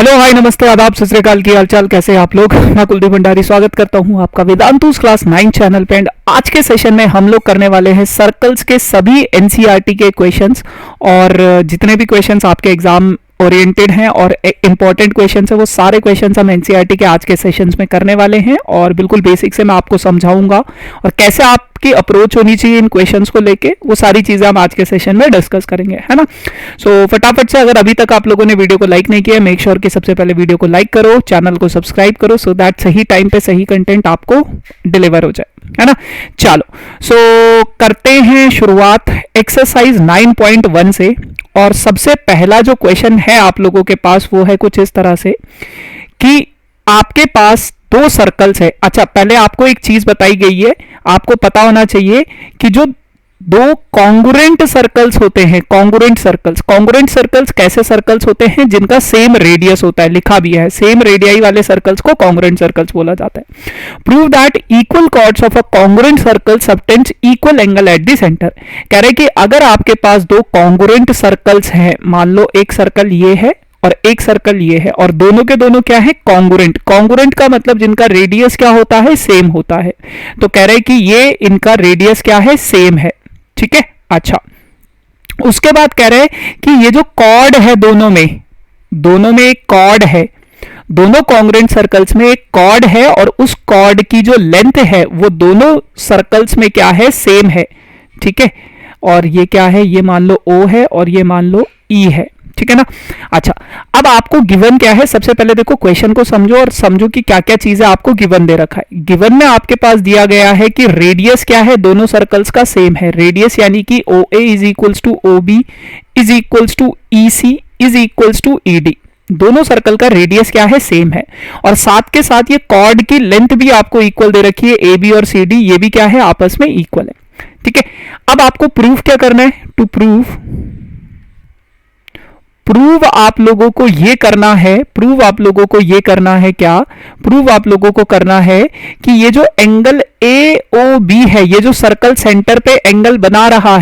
Hello hi नमस्ते आदाब सत श्री अकाल की हालचाल कैसे हैं आप लोग। मैं कुलदीप भंडारी स्वागत करता हूं आपका वेदांतुस क्लास 9 चैनल पे। एंड आज के सेशन में हम लोग करने वाले हैं सर्कल्स के सभी एनसीईआरटी के क्वेश्चंस और जितने भी क्वेश्चंस आपके एग्जाम ओरिएंटेड हैं और इंपॉर्टेंट क्वेश्चंस है वो सारे क्वेश्चंस हम एनसीईआरटी के आज के सेशंस में करने वाले हैं और बिल्कुल बेसिक से मैं आपको समझाऊंगा और कैसे आपकी अप्रोच होनी चाहिए इन क्वेश्चंस को लेके वो सारी चीजें हम आज के सेशन में डिस्कस करेंगे, है ना। सो फटाफट से अगर अभी तक आप लोगों ने वीडियो को लाइक नहीं किया मेक श्योर कि सबसे पहले वीडियो को लाइक करो, चैनल को सब्सक्राइब करो सो दैट सही टाइम पे सही कंटेंट आपको डिलीवर हो जाए, है ना। चलो सो करते हैं शुरुआत एक्सरसाइज 9.1 से। और सबसे पहला जो क्वेश्चन है आप लोगों के पास वो है कुछ इस तरह से कि आपके पास दो सर्कल्स है। अच्छा, पहले आपको एक चीज बताई गई है, आपको पता होना चाहिए कि जो दो कॉन्ग्रुएंट सर्कल्स होते हैं, कॉन्ग्रुएंट सर्कल्स कैसे सर्कल्स होते हैं जिनका सेम रेडियस होता है, लिखा भी है सेम रेडियाई वाले सर्कल्स को कॉन्ग्रुएंट सर्कल्स बोला जाता है। Prove that equal chords of a congruent circle subtends equal angle at the centre. कह रहे कि अगर आपके पास दो कॉन्ग्रुएंट सर्कल्स हैं, मान लो एक सर्कल ये है और एक सर्कल ये है और दोनों के दोनों क्या है, कॉन्ग्रुएंट। कॉन्ग्रुएंट का मतलब जिनका रेडियस क्या होता है, सेम होता है। तो कह रहे कि ये इनका रेडियस क्या है, सेम है, ठीक है। अच्छा, उसके बाद कह रहे हैं कि ये जो कॉर्ड है दोनों में एक कॉर्ड है, दोनों कॉन्ग्रुएंट सर्कल्स में एक कॉर्ड है और उस कॉर्ड की जो लेंथ है वो दोनों सर्कल्स में क्या है, सेम है, ठीक है। और ये क्या है, ये मान लो O है और ये मान लो E है, ठीक है ना। अच्छा, अब आपको गिवन क्या है, सबसे पहले देखो क्वेश्चन को समझो और समझो कि क्या क्या चीजें आपको गिवन दे रखा है। गिवन में आपके पास दिया गया है कि रेडियस क्या है, दोनों सर्कल्स का सेम है। रेडियस यानी कि OA is equals to OB is equals to EC is equals to ED। दोनों सर्कल का रेडियस क्या है, सेम है। और साथ के साथ ये कॉर्ड की लेंथ भी आपको इक्वल दे रखी है, AB और CD ये भी क्या है, आपस में इक्वल है, ठीक है। अब आपको प्रूफ क्या करना है, टू प्रूव आप लोगों को ये करना है, क्या प्रूव आप लोगों को करना है कि ये जो एंगल AOB है, ये जो सर्कल सेंटर पे एंगल बना रहा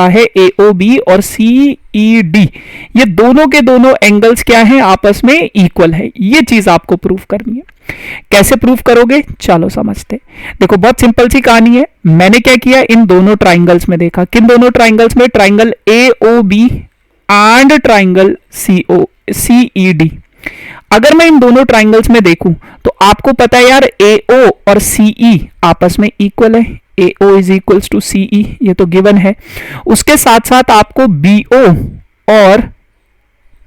है, AOB और CED ये दोनों के दोनों एंगल्स क्या हैं, आपस में इक्वल है। ये चीज आपको प्रूफ करनी है। कैसे प्रूफ करोगे, चलो समझते। देखो बहुत सिंपल सी कहानी है। मैंने क्या किया, इन दोनों ट्राइंगल्स में देखा, किन दोनों ट्राइंगल्स में, triangle AOB and triangle CED। अगर मैं इन दोनों ट्राइंगल्स में देखूं तो आपको पता है यार AO और CE आपस में इक्वल है, AO is equals to CE, ये तो गिवन है। उसके साथ साथ आपको BO और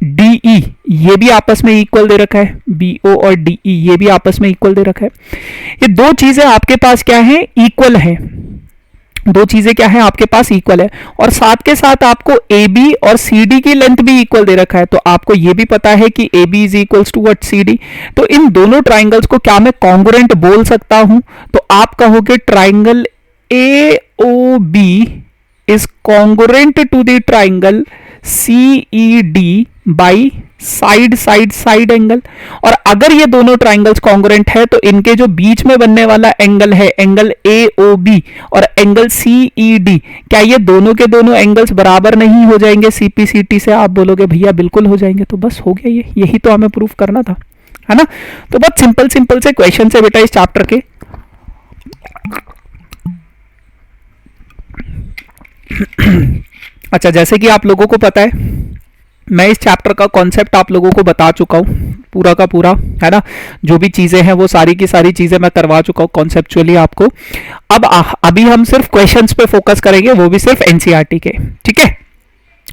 DE ये भी आपस में इक्वल दे रखा है, BO और DE ये भी आपस में इक्वल दे रखा है। ये दो चीजें आपके पास क्या है, इक्वल है, दो चीजें क्या है आपके पास, इक्वल है। और साथ के साथ आपको AB और CD की लेंथ भी इक्वल दे रखा है, तो आपको ये भी पता है कि AB is equals to what, CD। तो इन दोनों ट्राइंगल्स को क्या मैं कॉन्ग्रुएंट बोल सकता हूं, तो आप कहोगे triangle AOB is congruent to the triangle CED by side angle. और अगर ये दोनों ट्राइंगल्स कॉन्ग्रुएंट है तो इनके जो बीच में बनने वाला एंगल है, एंगल AOB और एंगल CED, क्या ये दोनों के दोनों एंगल्स बराबर नहीं हो जाएंगे CPCT से? आप बोलोगे भैया बिल्कुल हो जाएंगे। तो बस हो गया, यही तो हमें प्रूफ करना था, है ना। तो बहुत सिंपल से क्वेश्चन से बेटा इस चैप्टर के। अच्छा, जैसे कि आप लोगों को पता है मैं इस चैप्टर का कॉन्सेप्ट आप लोगों को बता चुका हूं पूरा का पूरा, है ना। जो भी चीजें हैं वो सारी की सारी चीजें मैं करवा चुका हूं कॉन्सेप्चुअली आपको। अब अभी हम सिर्फ क्वेश्चंस पे फोकस करेंगे, वो भी सिर्फ एनसीईआरटी के, ठीक है।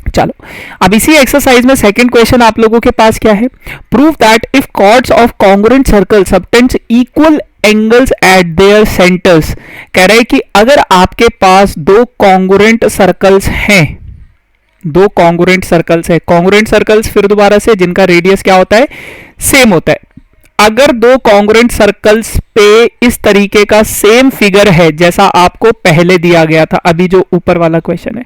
चलो, अब इसी एक्सरसाइज में सेकंड क्वेश्चन आप लोगों के पास क्या है, prove that if chords of congruent circle subtends equal angles at their centres. कह रहे हैं कि अगर आपके पास दो कॉन्ग्रुएंट सर्कल्स हैं, दो कॉन्ग्रुएंट सर्कल्स है, कॉन्ग्रुएंट सर्कल्स फिर दोबारा से जिनका रेडियस क्या होता है, सेम होता है। अगर दो कॉन्ग्रुएंट सर्कल्स पे इस तरीके का सेम फिगर है जैसा आपको पहले दिया गया था, अभी जो ऊपर वाला क्वेश्चन है।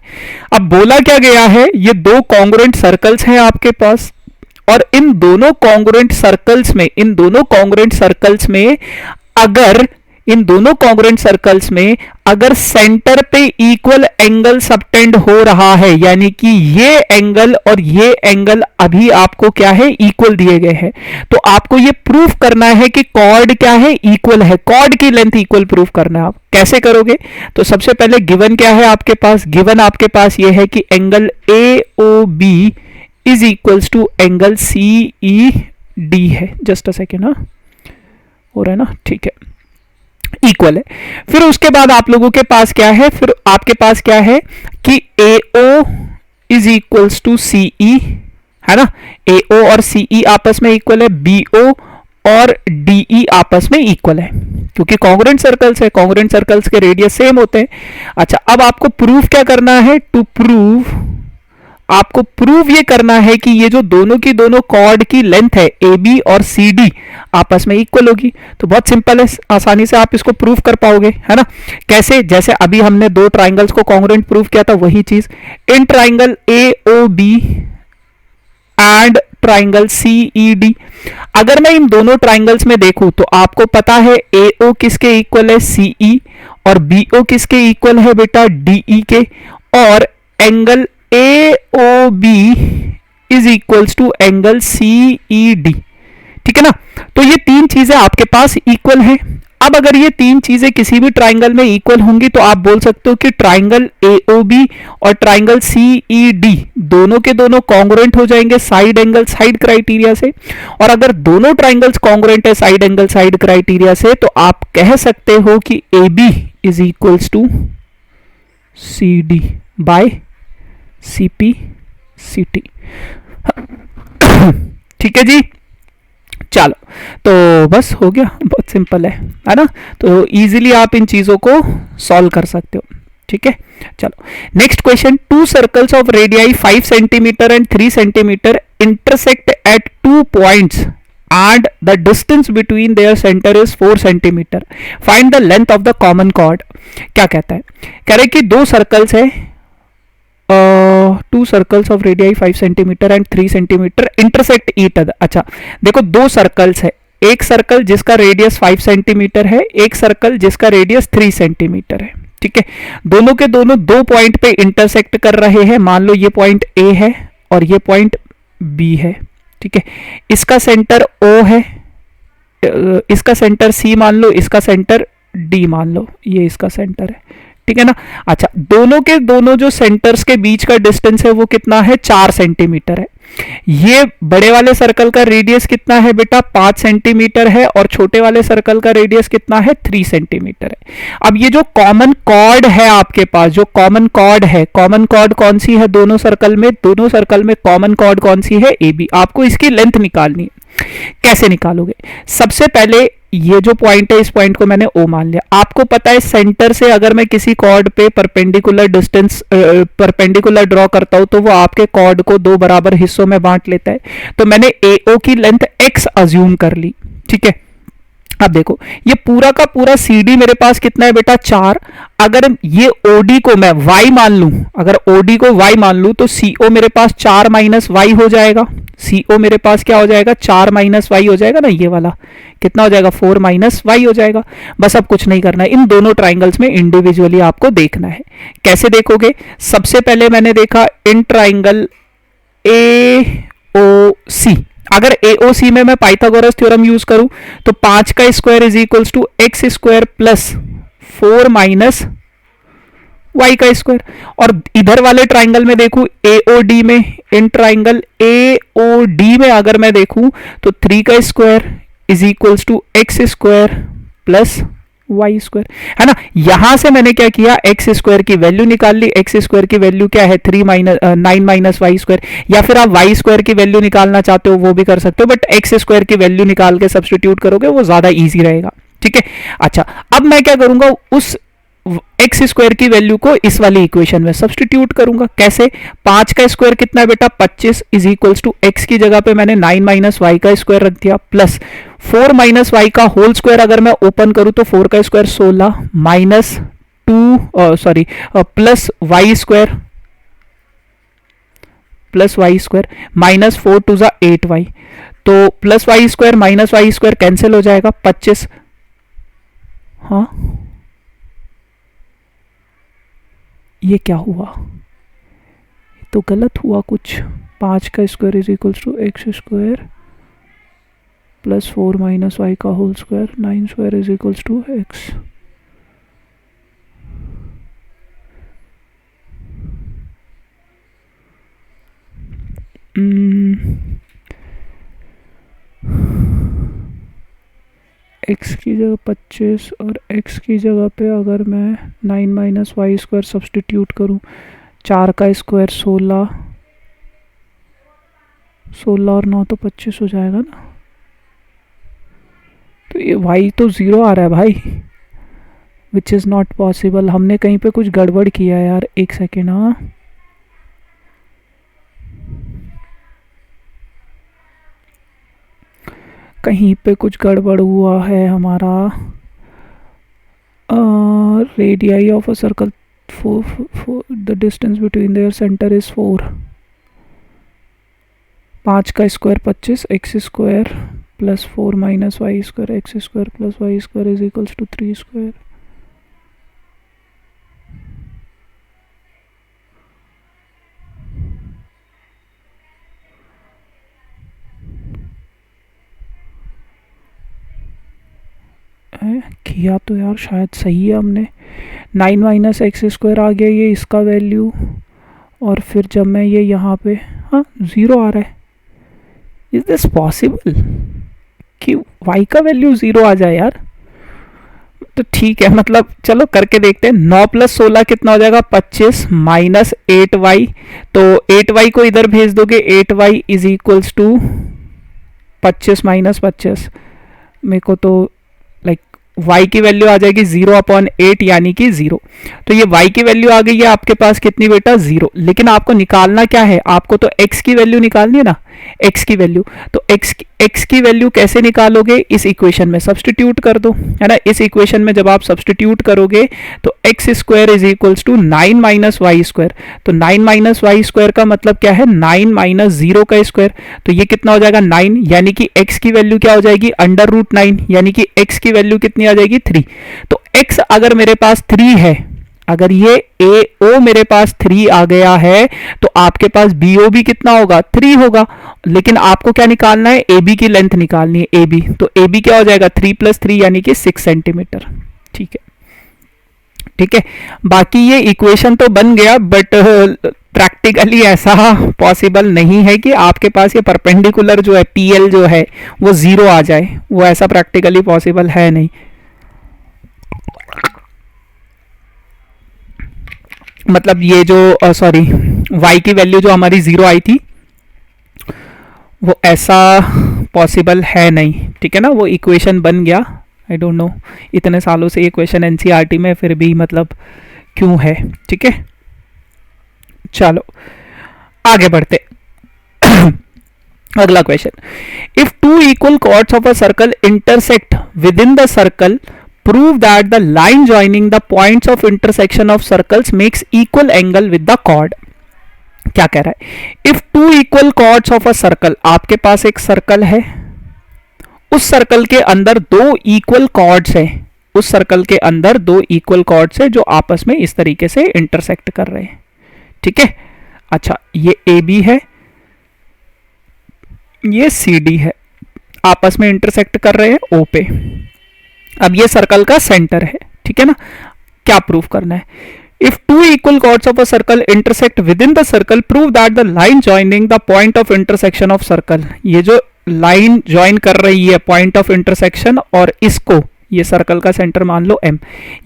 अब बोला क्या गया है, ये दो कॉन्ग्रुएंट सर्कल्स हैं आपके पास और इन दोनों कॉन्ग्रुएंट सर्कल्स में अगर इन दोनों कॉन्ग्रुएंट सर्कल्स में अगर सेंटर पे इक्वल एंगल सबटेंड हो रहा है, यानी कि ये एंगल और ये एंगल अभी आपको क्या है, इक्वल दिए गए हैं, तो आपको ये प्रूफ करना है कि कॉर्ड क्या है, इक्वल है, कॉर्ड की लेंथ इक्वल प्रूफ करना है। आप कैसे करोगे? तो सबसे पहले गिवन क्या है आपके पास, गिवन आपके पास ये है कि angle AOB is equals to angle CED है। जस्ट अ सेकेंड, हाँ हो रहा है ना, ठीक है, इक्वल है। फिर उसके बाद आप लोगों के पास क्या है, फिर आपके पास क्या है कि AO is equals to CE, है ना, AO और CE आपस में इक्वल है, BO और DE आपस में इक्वल है, क्योंकि कॉन्ग्रुएंट सर्कल्स है, कॉन्ग्रुएंट सर्कल्स के रेडियस सेम होते हैं। अच्छा, अब आपको प्रूफ क्या करना है, टू प्रूव, आपको प्रूव ये करना है कि ये जो दोनों की दोनों कॉर्ड की लेंथ है AB और CD आपस में इक्वल होगी। तो बहुत सिंपल है, आसानी से आप इसको प्रूव कर पाओगे, है ना। कैसे? जैसे अभी हमने दो ट्राइंगल्स को कॉन्ग्रुएंट प्रूव किया था, वही चीज in triangle AOB and triangle CED। अगर मैं इन दोनों ट्राइंगल्स में देखूं तो आपको पता है AO किसके इक्वल है, CE, और BO किसके इक्वल है बेटा, DE के, और angle AOB is equals to angle CED, ठीक है ना। तो ये तीन चीजें आपके पास इक्वल हैं। अब अगर ये तीन चीजें किसी भी ट्राइंगल में इक्वल होंगी तो आप बोल सकते हो कि ट्राइंगल AOB और ट्राइंगल CED दोनों के दोनों कॉन्ग्रुएंट हो जाएंगे साइड एंगल साइड क्राइटेरिया से। और अगर दोनों ट्राइंगल्स कॉन्ग्रुएंट है साइड एंगल साइड क्राइटेरिया से, तो आप कह सकते हो कि AB is equals to CD by CP CT। ठीक है जी, चलो तो बस हो गया, बहुत सिंपल है ना। तो इजीली आप इन चीजों को सॉल्व कर सकते हो, ठीक है। चलो next question, to circles of radii 5 centimetre and 3 centimetre intersect at 2 points and the distance between their center is 4 centimetre, find the length of the common chord। क्या कहता है, कह रहे कि दो सर्कल्स है, to circles of radii 5 centimetre and 3 centimetre intersect each other. अच्छा देखो, दो सर्कल्स है, एक सर्कल जिसका रेडियस 5 सेंटीमीटर है, एक सर्कल जिसका रेडियस 3 सेंटीमीटर है, ठीक है। दोनों के दोनों दो पॉइंट पे इंटरसेक्ट कर रहे हैं। मान लो ये पॉइंट A है और ये पॉइंट B है, ठीक है। इसका सेंटर O है, इसका सेंटर C मान लो, इसका सेंटर D मान लो, ये इसका सेंटर है, ठीक है ना। अच्छा, दोनों के दोनों जो सेंटर्स के बीच का डिस्टेंस है वो कितना है, 4 सेंटीमीटर है। ये बड़े वाले सर्कल का रेडियस कितना है बेटा, 5 सेंटीमीटर है, और छोटे वाले सर्कल का रेडियस कितना है, 3 सेंटीमीटर है। अब ये जो कॉमन कॉर्ड है आपके पास, जो कॉमन कॉर्ड है, कॉमन कॉर्ड कौन सी है दोनों सर्कल में, दोनों सर्कल में कॉमन कॉर्ड कौन सी है, AB। आपको इसकी लेंथ निकालनी है। कैसे निकालोगे, सबसे पहले ये जो पॉइंट है, इस पॉइंट को मैंने O मान लिया। आपको पता है सेंटर से अगर मैं किसी कॉर्ड पे परपेंडिकुलर डिस्टेंस परपेंडिकुलर ड्रॉ करता हूं तो वो आपके कॉर्ड को दो बराबर हिस्सों में बांट लेता है। तो मैंने AO की लेंथ X अज्यूम कर ली, ठीक है। अब देखो, ये पूरा का पूरा CD मेरे पास कितना है बेटा, 4। अगर ये OD को मैं Y मान लूं, अगर OD को Y मान लूं तो CO मेरे पास 4 माइनस Y हो जाएगा। CO मेरे पास क्या हो जाएगा, 4 माइनस Y हो जाएगा ना, ये वाला कितना हो जाएगा, 4 माइनस Y हो जाएगा। बस अब कुछ नहीं करना है, इन दोनों ट्राइंगल्स में इंडिविजुअली आपको देखना है। कैसे देखोगे, सबसे पहले मैंने देखा इन ट्राइंगल AOC। अगर AOC में मैं पाइथागोरस थ्योरम यूज करूं तो 5 का square is equals to x square plus 4 minus y का स्क्वायर। और इधर वाले ट्राइंगल में देखूं AOD में, इन ट्राइंगल AOD में अगर मैं देखूं तो 3 का square is equals to x square plus y square, है ना। यहां से मैंने क्या किया, एक्स स्क्वायर की वैल्यू निकाल ली। एक्स स्क्वायर की वैल्यू क्या है, 9 माइनस वाई स्क्वायर, या फिर आप वाई स्क्वायर की वैल्यू निकालना चाहते हो वो भी कर सकते हो, बट एक्स स्क्वायर की वैल्यू निकाल के सब्स्टिट्यूट करोगे वो ज्यादा इजी रहेगा, ठीक है। अच्छा, अब मैं क्या करूंगा, उस एक्स स्क्वायर की वैल्यू को इस वाली इक्वेशन में सब्स्टिट्यूट करूंगा। कैसे, 5 का स्क्वायर कितना है बेटा, 25 इज इक्वल्स टू एक्स की जगह पे मैंने 9 माइनस वाई का स्क्वायर रख दिया, प्लस 4 माइनस वाई का होल स्क्वायर अगर मैं ओपन करूं तो 4 का square 16 minus 2 plus y square minus 4 two जा 8y, तो plus y square minus y square cancel हो जाएगा, 25, हाँ, ये क्या हुआ? ये तो गलत हुआ कुछ। 5 का square is equals to x square plus 4 minus y का whole square, 9 square is equals to x. X की जगह 25 और एक्स की जगह पे अगर मैं 9 माइनस वाई स्क्वायर सब्सटीट्यूट करूँ, 4 का स्क्वायर 16, 16 और 9 तो 25 हो जाएगा ना। तो ये वाई तो 0 आ रहा है भाई, विच इज़ नॉट पॉसिबल। हमने कहीं पे कुछ गड़बड़ किया है यार, एक सेकेंड। हाँ, कहीं पे कुछ गड़बड़ हुआ है हमारा। Radii of a circle, the distance between their centre is 4। 5 का square 25, x square plus 4 minus y square, x square plus y square is equals to 3 square. किया तो यार शायद सही है हमने। 9 माइनस एक्स स्क्वायर आ गया ये इसका वैल्यू, और फिर जब मैं ये यहाँ पे, हाँ 0 आ रहा है। इज दिस पॉसिबल कि y का वैल्यू 0 आ जाए यार? तो ठीक है, मतलब चलो करके देखते हैं। 9 प्लस 16 कितना हो जाएगा? 25 माइनस 8y, तो 8y को इधर भेज दोगे, 8y is equals to 25 minus 25। मेरे को तो लाइक y की वैल्यू आ जाएगी 0/8 यानी कि 0। तो ये y की वैल्यू आ गई है आपके पास कितनी बेटा? 0। लेकिन आपको निकालना क्या है? आपको तो x की वैल्यू निकालनी है ना, x की वैल्यू। तो x की वैल्यू कैसे निकालोगे? इस इक्वेशन में सब्सटीट्यूट कर दो, है ना। इस इक्वेशन में जब आप सब्सटीट्यूट करोगे तो x square is equals to 9 minus y square. तो 9 माइनस वाई स्क्वायर का मतलब क्या है? 9 माइनस 0 का स्क्वायर। तो ये कितना हो जाएगा? 9, यानी कि x की वैल्यू क्या हो जाएगी? √9, यानी कि x की वैल्यू कितनी आ जाएगी? 3। तो x अगर मेरे पास 3 है, अगर ये AO मेरे पास 3 आ गया है, तो आपके पास BO भी कितना होगा? 3 होगा। लेकिन आपको क्या निकालना है? AB की लेंथ निकालनी है, AB। तो AB क्या हो जाएगा? 3 + 3 यानी कि 6 सेंटीमीटर। ठीक है, ठीक है। बाकी ये इक्वेशन तो बन गया, बट प्रैक्टिकली ऐसा पॉसिबल नहीं है कि आपके पास ये परपेंडिकुलर जो है PL जो है वो 0 आ जाए। वो ऐसा प्रैक्टिकली पॉसिबल है नहीं। मतलब ये जो सॉरी y की वैल्यू जो हमारी 0 आई थी वो ऐसा पॉसिबल है नहीं, ठीक है ना। वो इक्वेशन बन गया। आई डोंट नो इतने सालों से ये क्वेश्चन एनसीईआरटी में फिर भी मतलब क्यों है, ठीक है। चलो आगे बढ़ते अगला question. If 2 equal chords of a circle intersect within the circle, prove that the line joining the points of intersection of circles makes equal angle with the chord। क्या कह रहा है? if 2 equal chords of a circle, आपके पास एक circle है, उस circle के अंदर 2 इक्वल कॉर्ड्स हैं, उस सर्कल के अंदर 2 इक्वल कॉर्ड्स हैं जो आपस में इस तरीके से इंटरसेक्ट कर रहे हैं, ठीक है। अच्छा, ये AB है, ये CD है, आपस में इंटरसेक्ट कर रहे हैं O पे। अब ये सर्कल का सेंटर है, ठीक है ना। क्या प्रूव करना है? If 2 equal chords of a circle intersect within the circle, prove that the line joining the point of intersection of circle. ये जो लाइन ज्वाइन कर रही है पॉइंट ऑफ इंटरसेक्शन और इसको, ये सर्कल का सेंटर मान लो M,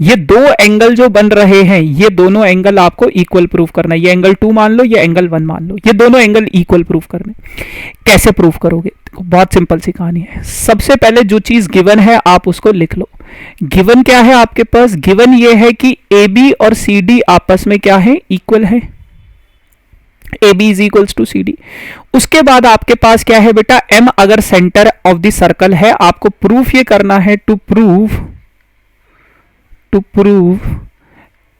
ये 2 एंगल जो बन रहे हैं, ये दोनों एंगल आपको इक्वल प्रूव करना है। ये एंगल 2 मान लो, ये एंगल 1 मान लो, ये दोनों एंगल इक्वल प्रूव करने। कैसे प्रूव करोगे? बहुत सिंपल सी कहानी है। सबसे पहले जो चीज गिवन है आप उसको लिख लो। गिवन क्या है आपके पास? गिवन ये है कि AB और CD आपस में क्या है? इक्वल है। AB is equals to CD। उसके बाद आपके पास क्या है बेटा? M अगर सेंटर ऑफ द सर्कल है, आपको प्रूफ ये करना है, to prove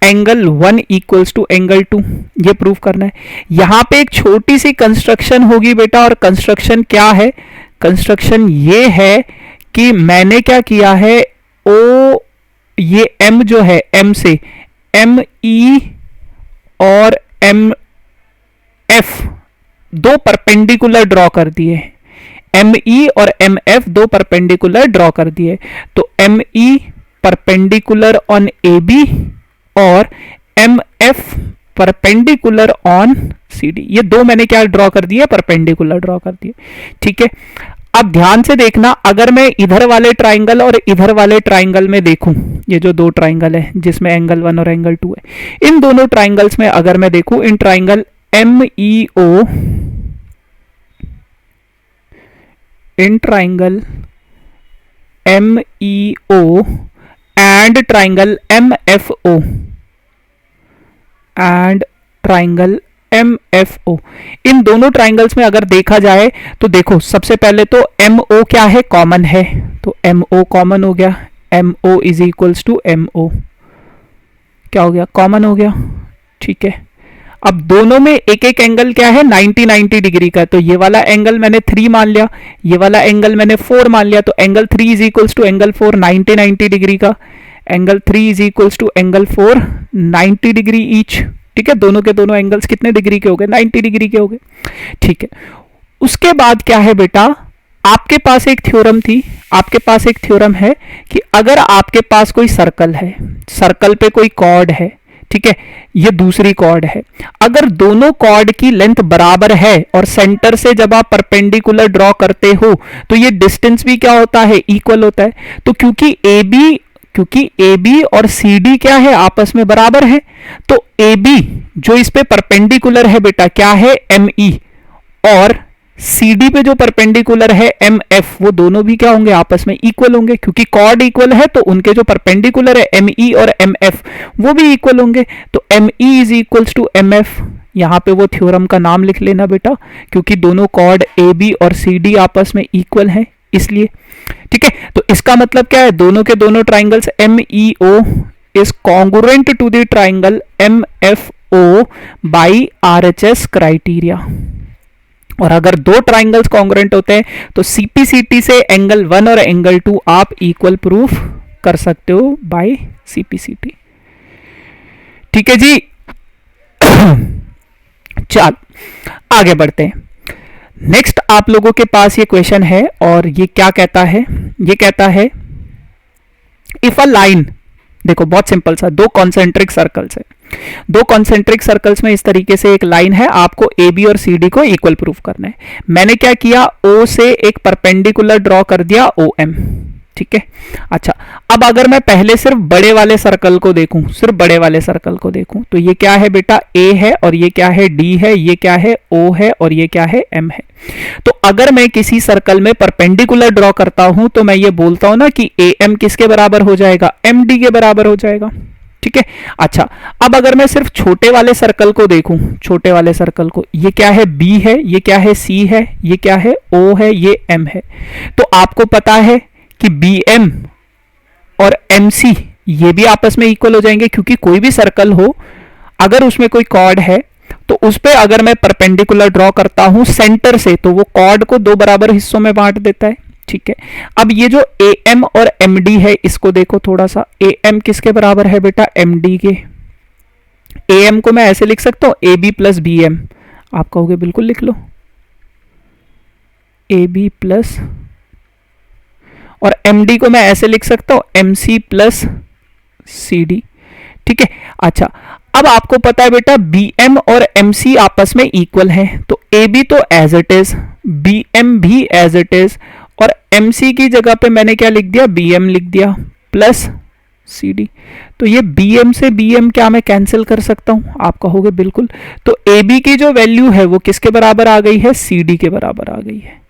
angle 1 equals to angle 2, ये प्रूफ करना है। यहां पे एक छोटी सी कंस्ट्रक्शन होगी बेटा, और कंस्ट्रक्शन क्या है? कंस्ट्रक्शन ये है कि मैंने क्या किया है, ये M जो है, M से ME और MF दो परपेंडिकुलर ड्रॉ कर दिए, ME और MF दो परपेंडिकुलर ड्रॉ कर दिए, तो ME परपेंडिकुलर ऑन AB और MF परपेंडिकुलर ऑन CD, ये दो मैंने क्या ड्रॉ कर दिए, परपेंडिकुलर ड्रॉ कर दिए। ठीक है, अब ध्यान से देखना, अगर मैं इधर वाले ट्राइंगल और इधर वाले ट्राइंगल में देखूं, ये जो दो ट्राइंगल है जिसमें एंगल 1 और एंगल 2 है, इन दोनों ट्राइंगल्स में अगर मैं देखूं, in triangle MEO, in triangle MEO and triangle MFO and triangle MFO, इन दोनों ट्राइंगल्स में अगर देखा जाए तो देखो, सबसे पहले तो MO क्या है, कॉमन है, तो MO कॉमन हो गया, MO is equals to MO, क्या हो गया, कॉमन हो गया। ठीक है, अब दोनों में एक एक एंगल क्या है, 90 डिग्री का, तो ये वाला एंगल मैंने 3 मान लिया, ये वाला एंगल मैंने 4 मान लिया, तो angle 3 is equals to angle 4 90 degree का, angle 3 is equals to angle 4 90 degree each. ठीक है, दोनों के दोनों एंगल्स कितने डिग्री के हो गए, 90 डिग्री के हो गए। ठीक है, उसके बाद क्या है बेटा, आपके पास एक थ्योरम थी, आपके पास एक थ्योरम है कि अगर आपके पास कोई सर्कल है, सर्कल पे कोई कॉर्ड है, ठीक है, ये दूसरी कॉर्ड है, अगर दोनों कॉर्ड की लेंथ बराबर है और सेंटर से जब आप परपेंडिकुलर ड्रॉ करते हो तो ये डिस्टेंस भी क्या होता है, इक्वल होता है। तो क्योंकि AB और CD क्या है, आपस में बराबर है, तो AB जो इस पे परपेंडिकुलर है बेटा क्या है, ME, और CD पे जो परपेंडिकुलर है MF, वो दोनों भी क्या होंगे, आपस में इक्वल होंगे, क्योंकि कॉर्ड इक्वल है तो उनके जो परपेंडिकुलर है ME और MF वो भी इक्वल होंगे, तो ME is equals to MF। यहां पे वो थ्योरम का नाम लिख लेना बेटा, क्योंकि दोनों कॉर्ड AB और CD आपस में इक्वल हैं इसलिए। ठीक है, तो इसका मतलब क्या है, दोनों के दोनों triangles MEO is congruent to the triangle MFO by RHS criteria. और अगर दो ट्राइंगल्स कॉन्ग्रुएंट होते हैं तो CPCT से एंगल 1 और एंगल 2 आप इक्वल प्रूफ कर सकते हो बाय CPCT। ठीक है जी, चल आगे बढ़ते हैं। नेक्स्ट आप लोगों के पास ये क्वेश्चन है और ये क्या कहता है, ये कहता है इफ अ लाइन, देखो बहुत सिंपल सा, दो कॉन्सेंट्रिक सर्कल्स है, दो कॉन्सेंट्रिक सर्कल्स में इस तरीके से एक लाइन है, आपको AB और CD को इक्वल प्रूफ करना है। मैंने क्या किया, O से एक परपेंडिकुलर ड्रॉ कर दिया OM। ठीक है, अच्छा अब अगर मैं पहले सिर्फ बड़े वाले सर्कल को देखूं, सिर्फ बड़े वाले सर्कल को देखूं, तो ये क्या है बेटा, A है, और ये क्या है, D है, ये क्या है, O है, और ये क्या है, M है। तो अगर मैं किसी सर्कल में परपेंडिकुलर ड्रॉ करता हूं तो मैं ये बोलता हूं ना कि AM किसके बराबर हो जाएगा, MD के बराबर हो जाएगा। ठीक है, अच्छा अब अगर मैं सिर्फ छोटे वाले सर्कल को देखूं, छोटे वाले सर्कल को, ये क्या है, B है, ये क्या है, C है, ये क्या है, O है, ये M है, तो आपको पता है कि BM और MC ये भी आपस में इक्वल हो जाएंगे, क्योंकि कोई भी सर्कल हो अगर उसमें कोई कॉर्ड है तो उस पे अगर मैं परपेंडिकुलर ड्रॉ करता हूं सेंटर से तो वो कॉर्ड को दो बराबर हिस्सों में बांट देता है। ठीक है, अब ये जो AM और MD है इसको देखो थोड़ा सा, AM किसके बराबर है बेटा, MD के। AM को मैं ऐसे लिख सकता हूं AB प्लस BM, आप कहोगे बिल्कुल लिख लो AB प्लस, और MD को मैं ऐसे लिख सकता हूं MC प्लस CD। ठीक है, अच्छा अब आपको पता है बेटा BM और MC आपस में इक्वल हैं, तो AB तो एज इट इज, BM भी एज इट इज, और MC की जगह पे मैंने क्या लिख दिया, BM लिख दिया प्लस CD। तो ये BM से BM क्या मैं कैंसिल कर सकता हूं, आप कहोगे बिल्कुल। तो AB की जो वैल्यू है वो किसके बराबर आ गई है, CD के बराबर आ गई है।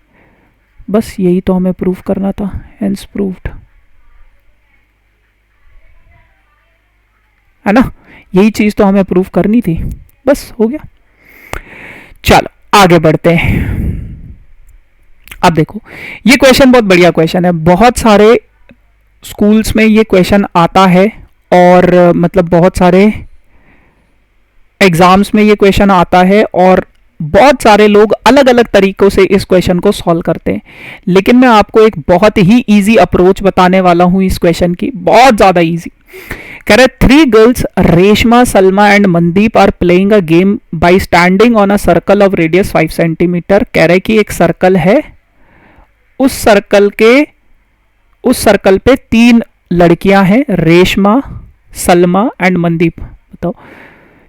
बस यही तो हमें प्रूफ करना था, हेंस प्रूव्ड, है ना, यही चीज तो हमें प्रूफ करनी थी, बस हो गया। चलो आगे बढ़ते हैं। अब देखो ये क्वेश्चन बहुत बढ़िया क्वेश्चन है, बहुत सारे स्कूल्स में ये क्वेश्चन आता है, और मतलब बहुत सारे एग्जाम्स में ये क्वेश्चन आता है, और बहुत सारे लोग अलग अलग तरीकों से इस क्वेश्चन को सॉल्व करते हैं, लेकिन मैं आपको एक बहुत ही इजी अप्रोच बताने वाला हूं इस क्वेश्चन की, बहुत ज्यादा इजी। कह रहे 3 girls Reshma, Salma and Mandeep are playing a game by standing on a circle of radius 5 centimetre. कह रहे कि एक सर्कल है, उस सर्कल पे 3 लड़कियां हैं, रेशमा, सलमा एंड मनदीप। बताओ,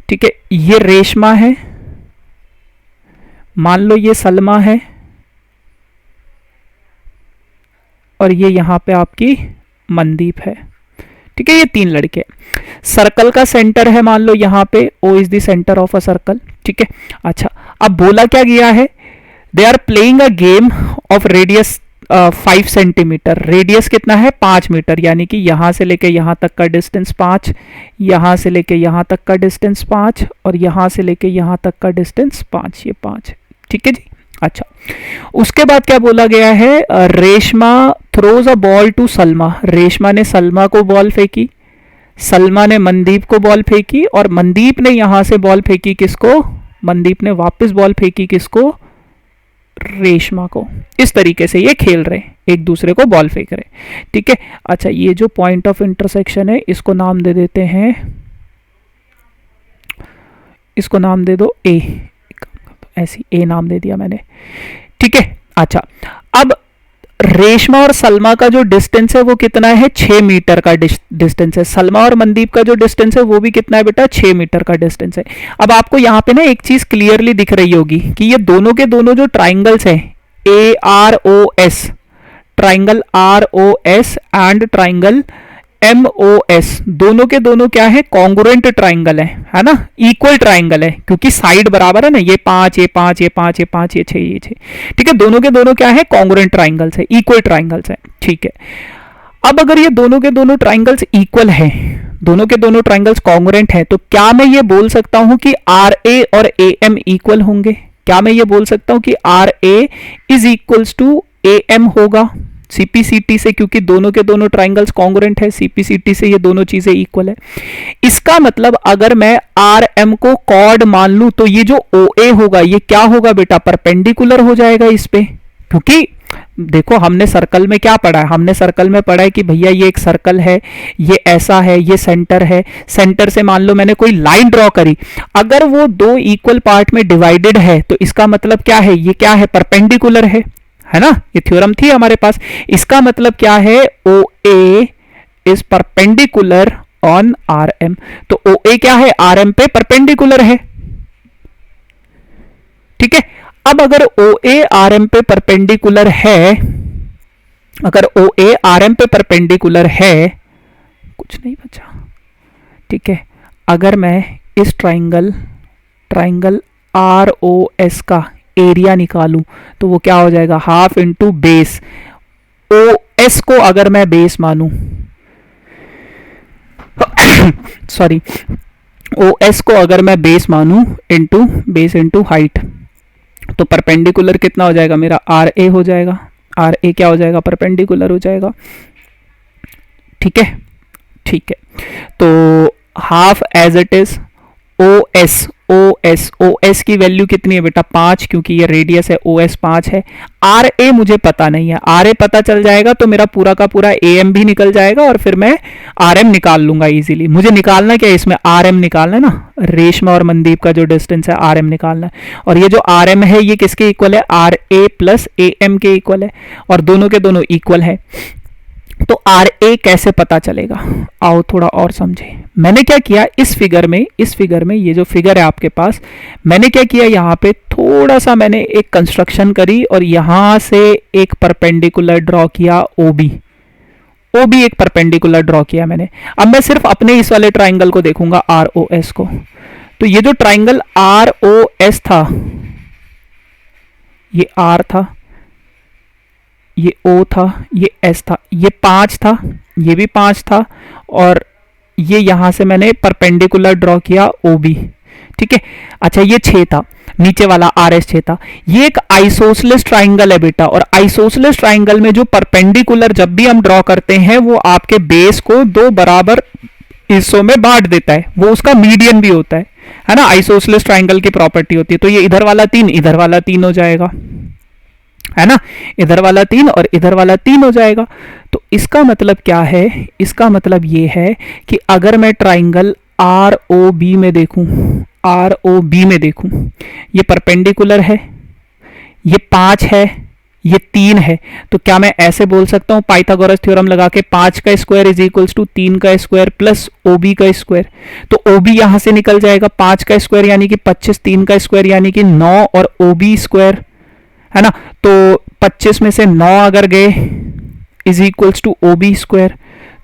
ठीक है, ये रेशमा है, मान लो ये सलमा है, और ये यहां पे आपकी मनदीप है। ठीक है, ये 3 लड़के। सर्कल का सेंटर है मान लो यहां पे, O is the centre of a circle. ठीक है, अच्छा, अब बोला क्या गया है, they are playing a game of radius 5 centimetre. Radius कितना है, 5 मीटर, यानी कि यहां से लेके यहां तक का डिस्टेंस 5, यहां से लेके यहां तक का डिस्टेंस 5, और यहां से लेके यहां तक का डिस्टेंस 5, ये 5। ठीक है जी, अच्छा, उसके बाद क्या बोला गया है, Reshma throws a ball to Salma. Reshma ने सलमा को बॉल फेंकी, सलमा ने मनदीप को बॉल फेंकी, और मनदीप ने यहां से बॉल फेंकी किसको, मनदीप ने वापस बॉल फेंकी किसको, रेशमा को। इस तरीके से ये खेल रहे, एक दूसरे को बॉल फेंक रहे। ठीक है, अच्छा, ये जो पॉइंट ऑफ इंटरसेक्शन है इसको नाम दे देते हैं, इसको नाम दे दो ए, ऐसी ए नाम दे दिया मैंने। ठीक है, अच्छा, अब रेशमा और सलमा का जो डिस्टेंस है वो कितना है, 6 मीटर का डिस्टेंस है। सलमा और मनदीप का जो डिस्टेंस है वो भी कितना है बेटा, 6 मीटर का डिस्टेंस है। अब आपको यहां पे ना एक चीज क्लियरली दिख रही होगी कि ये दोनों के दोनों जो ट्राइंगल्स हैं, AROS, triangle ROS and triangle MOS, दोनों के दोनों क्या है, कॉन्ग्रुएंट ट्राइंगल है ना, इक्वल ट्राइंगल है, क्योंकि साइड बराबर है ना, ये 5, ये 5, ये 5, ये 5, ये 6, ये 6। ठीक है, दोनों के दोनों क्या है, कॉन्ग्रुएंट ट्राइंगल्स है, इक्वल ट्राइंगल्स है। ठीक है, अब अगर ये दोनों के दोनों ट्राइंगल्स इक्वल है, दोनों के दोनों ट्राइंगल्स कॉन्ग्रुएंट है, तो क्या मैं ये बोल सकता हूं कि RA और AM इक्वल होंगे? क्या मैं ये बोल सकता हूं कि RA is equals to AM होगा CPCT से, क्योंकि दोनों के दोनों ट्राइंगल्स कॉन्ग्रुएंट है, CPCT से ये दोनों चीजें इक्वल है। इसका मतलब अगर मैं RM को कॉर्ड मान लूं तो ये जो OA होगा ये क्या होगा बेटा, परपेंडिकुलर हो जाएगा इस पे। क्योंकि देखो हमने सर्कल में क्या पढ़ा है, हमने सर्कल में पढ़ा है कि भैया ये एक सर्कल है, ये ऐसा है, ये सेंटर है, सेंटर से मान लो मैंने कोई लाइन ड्रॉ करी, अगर वो 2 इक्वल पार्ट में डिवाइडेड है तो इसका मतलब क्या है, ये क्या है, परपेंडिकुलर है ना, ये थ्योरम थी हमारे पास। इसका मतलब क्या है, OA is perpendicular on RM। तो OA क्या है, RM पे परपेंडिकुलर है। ठीक है, अब अगर OA RM पे परपेंडिकुलर है, अगर OA RM पे परपेंडिकुलर है, कुछ नहीं बचा। ठीक है, अगर मैं इस ट्राइंगल ROS का एरिया निकालूं तो वो क्या हो जाएगा, हाफ इंटू बेस। OS को अगर मैं बेस मानूं सॉरी, OS को अगर मैं बेस मानूं इंटू बेस इंटू हाइट, तो परपेंडिकुलर कितना हो जाएगा मेरा, RA हो जाएगा। RA क्या हो जाएगा, परपेंडिकुलर हो जाएगा। ठीक है, ठीक है, तो half as it is OS की वैल्यू कितनी है बेटा, 5, क्योंकि ये रेडियस है, OS 5 है। RA मुझे पता नहीं है, RA पता चल जाएगा तो मेरा पूरा का पूरा AM भी निकल जाएगा और फिर मैं RM निकाल लूंगा इजीली। मुझे निकालना क्या है इसमें, RM निकालना है ना, रेशमा और मनदीप का जो डिस्टेंस है RM निकालना है। और ये जो RM है ये किसके इक्वल है, RA प्लस AM के इक्वल है, और दोनों के दोनों इक्वल है। तो RA कैसे पता चलेगा, आओ थोड़ा और समझे। मैंने क्या किया इस फिगर में ये जो फिगर है आपके पास, मैंने क्या किया, यहाँ पे थोड़ा सा मैंने एक कंस्ट्रक्शन करी और यहां से एक परपेंडिकुलर ड्रॉ किया, OB एक परपेंडिकुलर ड्रॉ किया मैंने। अब मैं सिर्फ अपने इस वाले ट्राइंगल को देखूंगा, ROS को। तो ये जो ट्राइंगल ROS था, ये R था, ये O था, ये S था, ये 5 था, ये भी 5 था, और ये यहां से मैंने परपेंडिकुलर ड्रॉ किया OB। ठीक है, अच्छा, ये 6 था, नीचे वाला RS 6 था। ये एक आइसोसेलेस ट्राइंगल है बेटा, और आइसोसेलेस ट्राइंगल में जो परपेंडिकुलर जब भी हम ड्रॉ करते हैं वो आपके बेस को 2 बराबर हिस्सों में बांट देता है, वो उसका मीडियन भी होता है ना। आइसोसेलेस ट्राइंगल की प्रॉपर्टी होती है। तो ये इधर वाला 3 इधर वाला 3 हो जाएगा, है ना, इधर वाला 3 और इधर वाला 3 हो जाएगा। तो इसका मतलब क्या है, इसका मतलब ये है कि अगर मैं ट्राइंगल आर ओ बी में देखूं, आर ओ बी में देखूं, ये परपेंडिकुलर है, ये 5 है, ये 3 है, तो क्या मैं ऐसे बोल सकता हूं पाइथागोरस थ्योरम लगा के 5 का स्क्वायर इज इक्वल्स टू 3 का स्क्वायर प्लस ओ बी का स्क्वायर। तो ओ बी यहां से निकल जाएगा, 5 का स्क्वायर यानी कि 25, 3 का स्क्वायर यानी कि 9 और ओ बी स्क्वायर, है ना। तो 25 में से 9 अगर गए is equals to O B square,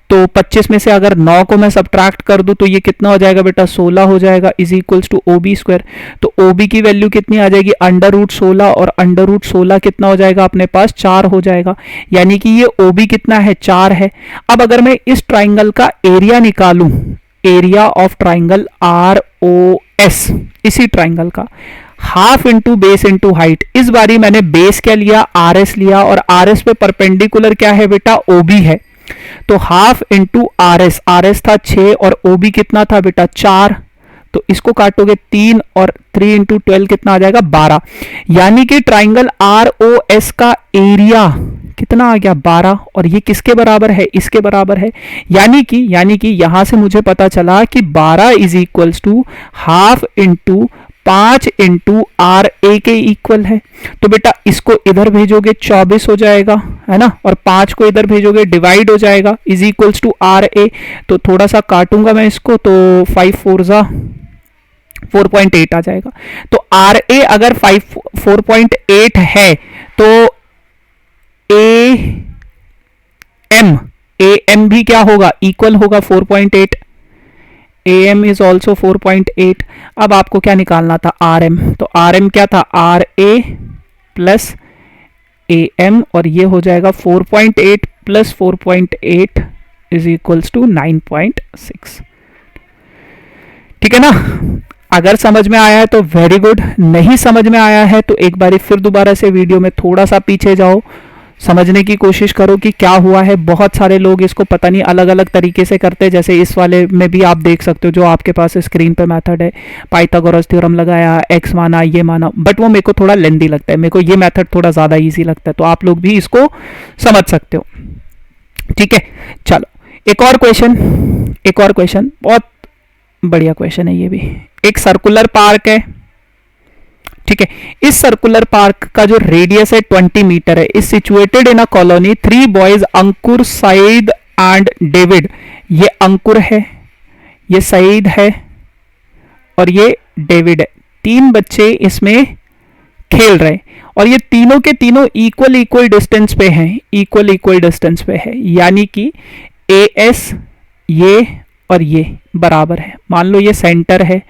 तो 25 में से अगर 9 को मैं सब्ट्रैक्ट कर दूं तो ये कितना हो जाएगा बेटा, 16 हो जाएगा, is equals to O B square. तो ओ बी की वैल्यू कितनी आ जाएगी, अंडर रूट 16, और अंडर रूट 16 कितना हो जाएगा अपने पास, 4 हो जाएगा, यानी कि ये ओ बी कितना है, 4 है। अब अगर मैं इस ट्राइंगल का एरिया निकालूं, area of triangle R O S, इसी ट्राइंगल का half into base into height, इस बारी मैंने बेस क्या लिया, आर एस लिया, और आर एस पे परपेंडिकुलर क्या है बेटा, ओ बी है। तो half into R S, R S था 6 और ओ बी कितना था बेटा, 4, तो इसको काटोगे 3 और 3 इंटू 12 कितना आ जाएगा, 12, यानी कि ट्राइंगल आर ओ एस का एरिया कितना आ गया, 12, और ये किसके बराबर है, इसके बराबर है। यानी कि यहां से मुझे पता चला कि 12 is equals to half into 5 into area के इक्वल है। तो बेटा इसको इधर भेजोगे 24 हो जाएगा, है ना, और 5 को इधर भेजोगे डिवाइड हो जाएगा, is equals to R A. तो थोड़ा सा काटूंगा मैं इसको, तो 5 4 जा 4.8 आ जाएगा। तो आर ए अगर 4.8 है तो ए एम भी क्या होगा, इक्वल होगा 4.8, ए एम इज ऑल्सो 4.8। अब आपको क्या निकालना था, आर एम, तो आर एम क्या था, R A plus A M, और ये हो जाएगा 4.8 प्लस 4.8 इज इक्वल्स टू 9.6। ठीक है ना। अगर समझ में आया है तो वेरी गुड, नहीं समझ में आया है तो एक बार फिर दोबारा से वीडियो में थोड़ा सा पीछे जाओ, समझने की कोशिश करो कि क्या हुआ है। बहुत सारे लोग इसको पता नहीं अलग अलग तरीके से करते हैं, जैसे इस वाले में भी आप देख सकते हो जो आपके पास स्क्रीन पे मेथड है, पाइथागोरस थ्योरम लगाया, एक्स माना, ये माना, बट वो मेरे को थोड़ा लेंदी लगता है, मेरे को ये मेथड थोड़ा ज़्यादा ईजी लगता है, तो आप लोग भी इसको समझ सकते हो। ठीक है, चलो एक और क्वेश्चन, बहुत बढ़िया क्वेश्चन है ये भी। एक सर्कुलर पार्क है, ठीक है, इस सर्कुलर पार्क का जो रेडियस है 20 मीटर है, is situated in a colony 3 boys Ankur, Saeed and David. ये अंकुर है, ये सईद है और ये डेविड है, 3 बच्चे इसमें खेल रहे हैं और ये तीनों के तीनों इक्वल डिस्टेंस पे हैं, इक्वल डिस्टेंस पे है, यानी कि ए एस ये और ये बराबर है। मान लो ये सेंटर है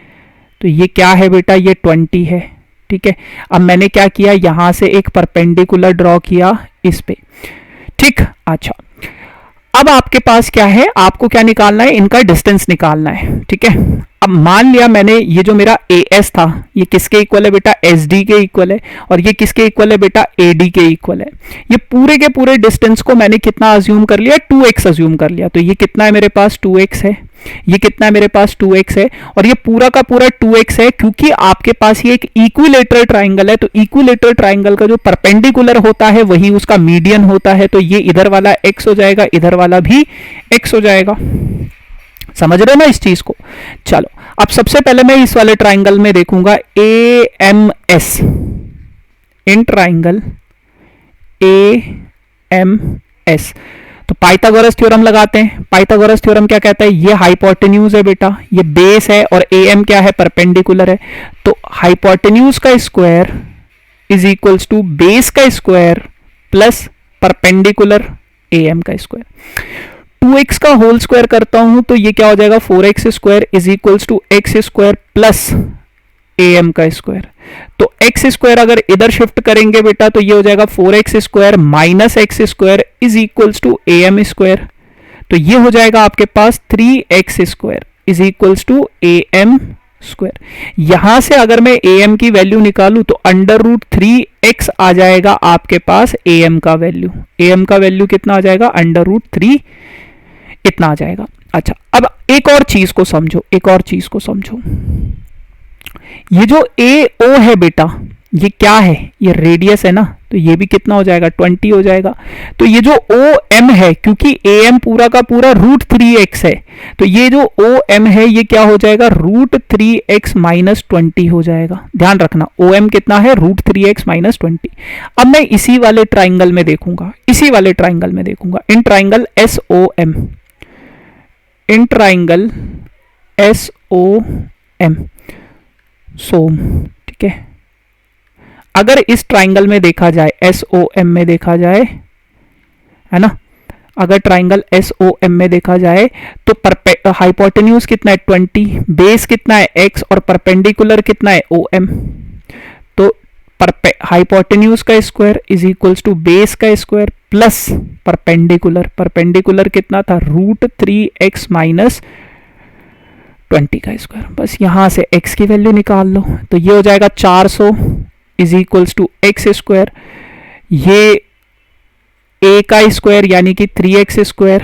तो ये क्या है बेटा, ये 20 है। ठीक है, अब मैंने क्या किया, यहां से एक परपेंडिकुलर ड्रॉ किया इस पे। ठीक, अच्छा, अब आपके पास क्या है, आपको क्या निकालना है, इनका डिस्टेंस निकालना है। ठीक है, अब मान लिया मैंने ये जो मेरा ए एस था ये किसके इक्वल है बेटा, एस डी के इक्वल है, और ये किसके इक्वल है बेटा, ए डी के इक्वल है। ये पूरे के पूरे डिस्टेंस को मैंने कितना अज्यूम कर लिया, 2x अज्यूम कर लिया। तो ये कितना है मेरे पास, 2x है, ये कितना है मेरे पास, 2x है, और ये पूरा का पूरा 2x है, क्योंकि आपके पास ये एक इक्विलेटरल ट्राइंगल है। तो इक्विलेटरल ट्राइंगल का जो परपेंडिकुलर होता है वही उसका मीडियन होता है। तो ये इधर वाला x हो जाएगा, इधर वाला भी x हो जाएगा। समझ रहे हो ना इस चीज को। चलो, अब सबसे पहले मैं इस वाले ट्राइंगल में देखूंगा A M S, in triangle A M S. तो पाइथागोरस थ्योरम लगाते हैं। पाइथागोरस थ्योरम क्या कहता है, ये हाइपोटेन्यूज है बेटा, ये बेस है, और ए एम क्या है, परपेंडिकुलर है। तो हाइपोटेन्यूज का square is equals to base का square plus perpendicular A M का स्क्वायर। 2x का होल स्क्वायर करता हूं तो ये क्या हो जाएगा, 4x square is equals to x square plus A M का स्क्वायर। तो एक्स स्क्वायर अगर इधर शिफ्ट करेंगे बेटा तो ये हो जाएगा 4x square minus x square is equals to A M square. तो ये हो जाएगा आपके पास 3x square is equals to A M square. यहां से अगर मैं ए एम की वैल्यू निकालूं तो अंडर रूट 3x आ जाएगा आपके पास ए एम का वैल्यू। ए एम का वैल्यू कितना आ जाएगा, अंडर रूट 3 इतना आ जाएगा। अच्छा, अब एक और चीज को समझो, एक और चीज को समझो। ये जो ए ओ है बेटा, ये क्या है? ये रेडियस है ना, तो ये भी कितना हो जाएगा? 20 हो जाएगा। तो ये जो ओ एम है, क्योंकि ए एम पूरा का पूरा √3x है, तो ये जो ओ एम है ये क्या हो जाएगा? √3x माइनस 20 हो जाएगा। ध्यान रखना, ओ एम कितना है? √3x minus 20। अब मैं इसी वाले ट्राइंगल में देखूंगा, इसी वाले ट्राइंगल में देखूंगा, in triangle S O M, in triangle S O M, SOM, ठीक है। अगर इस ट्राइंगल में देखा जाए, एस ओ एम में देखा जाए, है ना, अगर ट्राइंगल एस ओ एम में देखा जाए तो हाइपोटेन्यूज कितना है? 20, बेस कितना है? x, और परपेंडिकुलर कितना है? O M. तो हाइपोटेन्यूज का square is equals to base का स्क्वायर प्लस परपेंडिकुलर, परपेंडिकुलर कितना था? √3x माइनस 20 का स्क्वायर। बस यहां से x की वैल्यू निकाल लो, तो ये हो जाएगा 400 is equals to x square, ये a का स्क्वायर यानी कि 3x स्क्वायर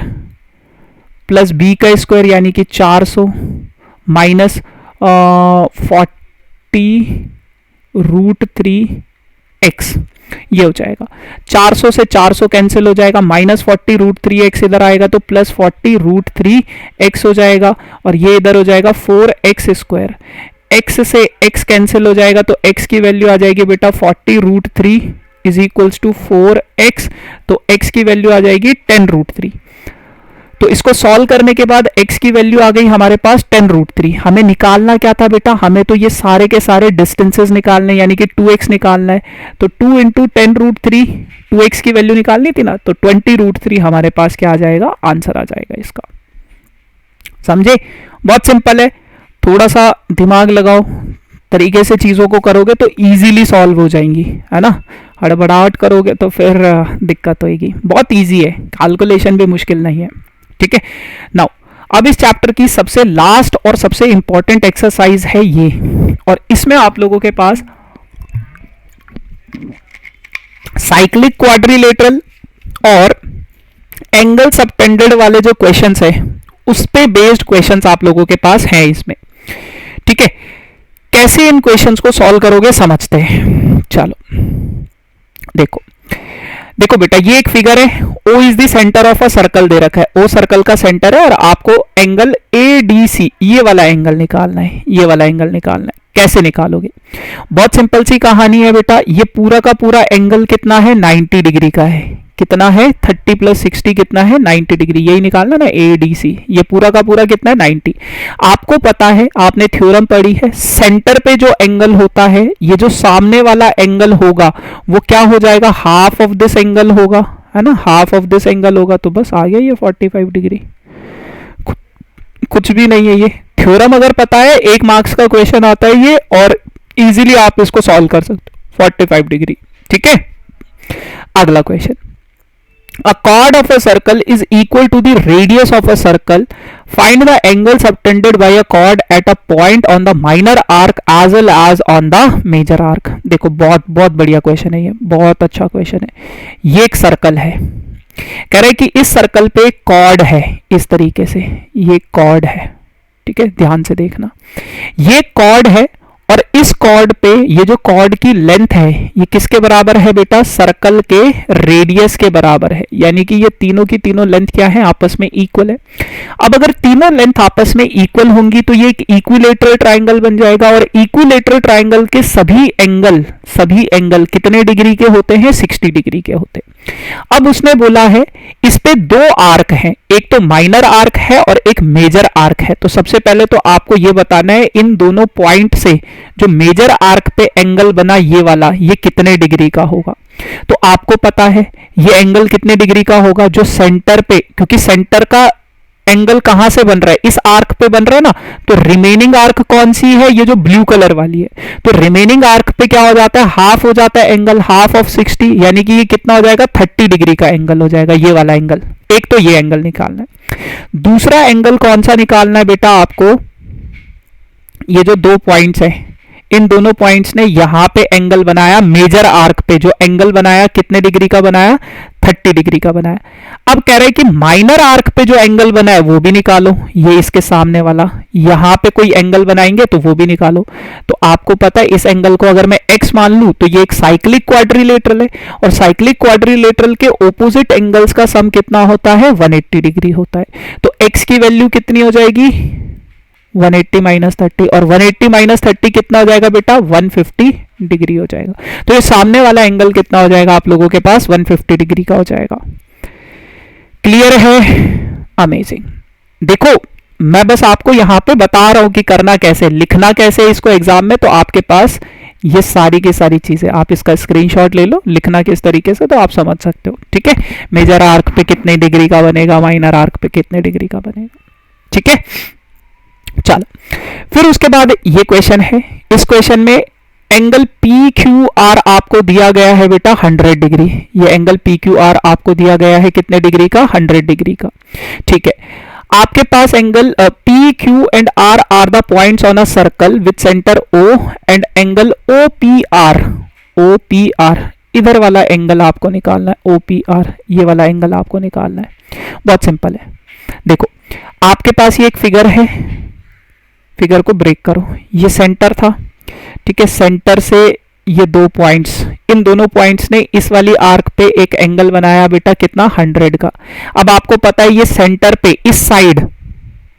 प्लस b का स्क्वायर यानी कि 400 माइनस 40 √3x, ये हो जाएगा। 400 से 400 कैंसिल हो जाएगा, माइनस 40 √3x इधर आएगा तो प्लस 40 √3x हो जाएगा, और ये इधर हो जाएगा 4x स्क्वायर। x से x कैंसिल हो जाएगा तो x की वैल्यू आ जाएगी बेटा 40 √3 इज इक्वल्स टू 4x, तो x की वैल्यू आ जाएगी 10 √3। तो इसको सॉल्व करने के बाद x की वैल्यू आ गई हमारे पास 10 √3। हमें निकालना क्या था बेटा? हमें तो ये सारे के सारे डिस्टेंसेस निकालने, यानी कि 2x निकालना है। तो 2 इंटू 10 √3, 2x की वैल्यू निकालनी थी ना, तो 20 √3 हमारे पास क्या आ जाएगा? आंसर आ जाएगा इसका। समझे? बहुत सिंपल है, थोड़ा सा दिमाग लगाओ, तरीके से चीज़ों को करोगे तो इजीली सॉल्व हो जाएंगी, है ना। हड़बड़ाहट करोगे तो फिर दिक्कत होगी। बहुत इजी है, कैलकुलेशन भी मुश्किल नहीं है, ठीक है। नाउ अब इस चैप्टर की सबसे लास्ट और सबसे इंपॉर्टेंट एक्सरसाइज है ये, और इसमें आप लोगों के पास साइक्लिक क्वाड्रिलेटरल और एंगल सबटेंडेड वाले जो क्वेश्चंस है उस पे बेस्ड क्वेश्चंस आप लोगों के पास हैं इसमें, ठीक है। कैसे इन क्वेश्चंस को सॉल्व करोगे समझते हैं। चलो देखो, देखो बेटा, ये एक फिगर है, O is the centre of a circle दे रखा है, O सर्कल का सेंटर है, और आपको एंगल ADC, ये वाला एंगल निकालना है, ये वाला एंगल निकालना है। कैसे निकालोगे? बहुत सिंपल सी कहानी है बेटा, ये पूरा का पूरा एंगल कितना है? 90 डिग्री का है। कितना है? 30 प्लस 60 कितना है? 90 डिग्री। यही निकालना ना, ADC। ये पूरा का पूरा कितना है? 90। आपको पता है, आपने थ्योरम पढ़ी है, सेंटर पे जो एंगल होता है, ये जो सामने वाला एंगल होगा वो क्या हो जाएगा? हाफ ऑफ दिस एंगल होगा, है ना, हाफ ऑफ दिस एंगल होगा। तो बस आ गया ये 45 डिग्री, कुछ भी नहीं है ये। थ्योरम अगर पता है, 1 मार्क्स का क्वेश्चन आता है ये, और इजीली आप इसको सॉल्व कर सकते हो, 45 डिग्री, ठीक है। अगला question, a chord of a circle is equal to the radius of a circle, find the angle subtended by a chord at a point on the minor arc as well as on the major arc। देखो बहुत बहुत बढ़िया question है ये, बहुत अच्छा question है। ये एक सर्कल है, कह रहे हैं कि इस सर्कल पे कॉर्ड है, इस तरीके से ये कॉर्ड है, ठीक है, ध्यान से देखना। ये कॉर्ड है, और इस कॉर्ड पे ये जो कॉर्ड की लेंथ है ये किसके बराबर है बेटा? सर्कल के रेडियस के बराबर है, यानी कि ये तीनों की तीनों लेंथ क्या है? आपस में इक्वल है। अब अगर तीनों लेंथ आपस में इक्वल होंगी तो ये एक इक्विलेटरल ट्राइंगल बन जाएगा, और इक्विलेटरल ट्राइंगल के सभी एंगल कितने डिग्री के होते हैं? 60 डिग्री के होते हैं। अब उसने बोला है इस पे 2 आर्क हैं, एक तो माइनर आर्क है और एक मेजर आर्क है। तो सबसे पहले तो आपको ये बताना है इन दोनों पॉइंट से जो मेजर आर्क पे एंगल बना ये वाला, ये कितने डिग्री का होगा। तो आपको पता है ये एंगल कितने डिग्री का होगा? जो सेंटर पे, क्योंकि सेंटर का एंगल कहां से बन रहा है? इस आर्क पे बन रहा है ना, तो रिमेनिंग आर्क कौन सी है? ये जो ब्लू कलर वाली है। तो रिमेनिंग आर्क पे क्या हो जाता है? हाफ हो जाता है एंगल, हाफ ऑफ 60, यानी कि ये कितना हो जाएगा? 30 डिग्री का एंगल हो जाएगा, ये वाला एंगल। एक तो ये एंगल निकालना है। दूसरा एंगल कौन सा निकालना है बेटा आपको? ये जो 2 पॉइंट्स है इन दोनों पॉइंट्स ने यहां पे एंगल बनाया, मेजर आर्क पे जो एंगल बनाया कितने डिग्री का बनाया, 30 डिग्री का बनाया। अब कह रहे हैं कि माइनर आर्क पे जो एंगल बना है वो भी निकालो, ये इसके सामने वाला, यहां पे कोई एंगल बनाएंगे तो वो भी निकालो। तो आपको पता है इस एंगल को अगर मैं x मान लूं तो ये एक साइक्लिक क्वाड्रिलेटरल है, और साइक्लिक क्वाड्रिलेटरल के ऑपोजिट एंगल्स का सम कितना होता है, 180 डिग्री होता है। तो x की वैल्यू कितनी हो जाएगी, 180 माइनस 30, और 180 माइनस 30 कितना हो जाएगा बेटा, 150 डिग्री हो जाएगा। तो ये सामने वाला एंगल कितना हो जाएगा आप लोगों के पास, 150 डिग्री का हो जाएगा। क्लियर है, अमेजिंग। देखो मैं बस आपको यहां पे बता रहा हूं कि करना कैसे, लिखना कैसे इसको एग्जाम में, तो आपके पास ये सारी की सारी चीजें, आप इसका स्क्रीनशॉट ले लो, लिखना किस तरीके से तो आप समझ सकते हो। ठीक है, मेजर आर्क पे कितने डिग्री का बनेगा, माइनर आर्क पे कितने डिग्री का बनेगा। ठीक है, चलो फिर उसके बाद ये क्वेश्चन है, इस क्वेश्चन में एंगल पी क्यू आर आपको दिया गया है बेटा 100 डिग्री। ये एंगल पी क्यू आर आपको दिया गया है कितने डिग्री का, 100 डिग्री का। ठीक है, आपके पास angle P Q and R are the points on a circle with centre O, and angle O P R, O P R इधर वाला एंगल आपको निकालना है, ओ पी आर ये वाला एंगल आपको निकालना है। बहुत सिंपल है, देखो आपके पास ये एक फिगर है, फिगर को ब्रेक करो, ये सेंटर था। ठीक है, सेंटर से ये दो पॉइंट्स, इन दोनों पॉइंट्स ने इस वाली आर्क पे एक एंगल बनाया बेटा कितना, 100 का। अब आपको पता है ये सेंटर पे इस साइड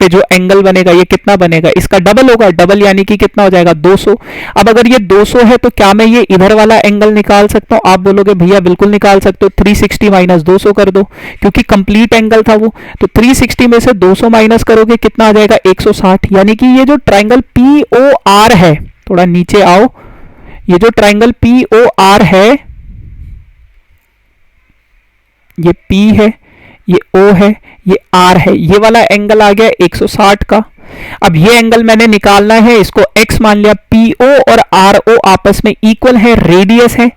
पे जो एंगल बनेगा ये कितना बनेगा, इसका डबल होगा, डबल यानी कि कितना हो जाएगा, 200। अब अगर ये 200 है तो क्या मैं ये इधर वाला एंगल निकाल सकता हूं, आप बोलोगे भैया बिल्कुल निकाल सकते हो, 360 माइनस 200 कर दो, क्योंकि कंप्लीट एंगल था वो। तो 360 में से 200 माइनस करोगे कितना आ जाएगा, 160। यानी कि ये जो ट्राइंगल पी ओ आर है, थोड़ा नीचे आओ, ये जो ट्राइंगल पी ओ आर है, ये P है, ये O है, ये R है, ये वाला एंगल आ गया 160 का। अब ये एंगल मैंने निकालना है, इसको x मान लिया। PO और RO आपस में इक्वल है, रेडियस है,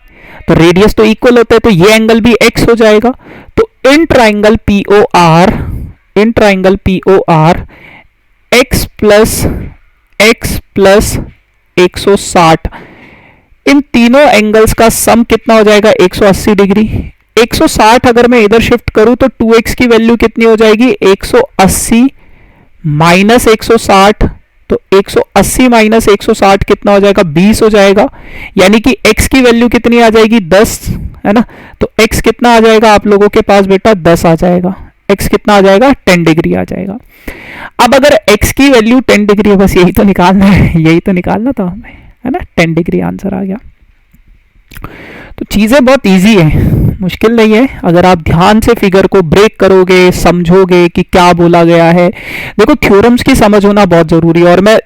तो रेडियस तो इक्वल होता है, तो ये एंगल भी x हो जाएगा। तो in triangle POR, in triangle POR x plus 160, इन तीनों एंगल्स का सम कितना हो जाएगा, 180 डिग्री। 160 अगर मैं इधर शिफ्ट करूं तो 2x की वैल्यू कितनी हो जाएगी, 180 माइनस 160, तो 180 माइनस 160 कितना हो जाएगा, 20 हो जाएगा। यानी कि x की वैल्यू कितनी आ जाएगी, 10 है ना। तो x कितना आ जाएगा आप लोगों के पास बेटा, 10 आ जाएगा। x कितना आ जाएगा, 10 डिग्री आ जाएगा। अब अगर x की वैल्यू 10 डिग्री है, बस यही तो निकालना है, यही तो निकालना था हमें, है ना। 10 डिग्री आंसर आ गया। तो चीजें बहुत इजी है, मुश्किल नहीं है, अगर आप ध्यान से फिगर को ब्रेक करोगे, समझोगे कि क्या बोला गया है। देखो थ्योरम्स की समझ होना बहुत जरूरी है, और मैं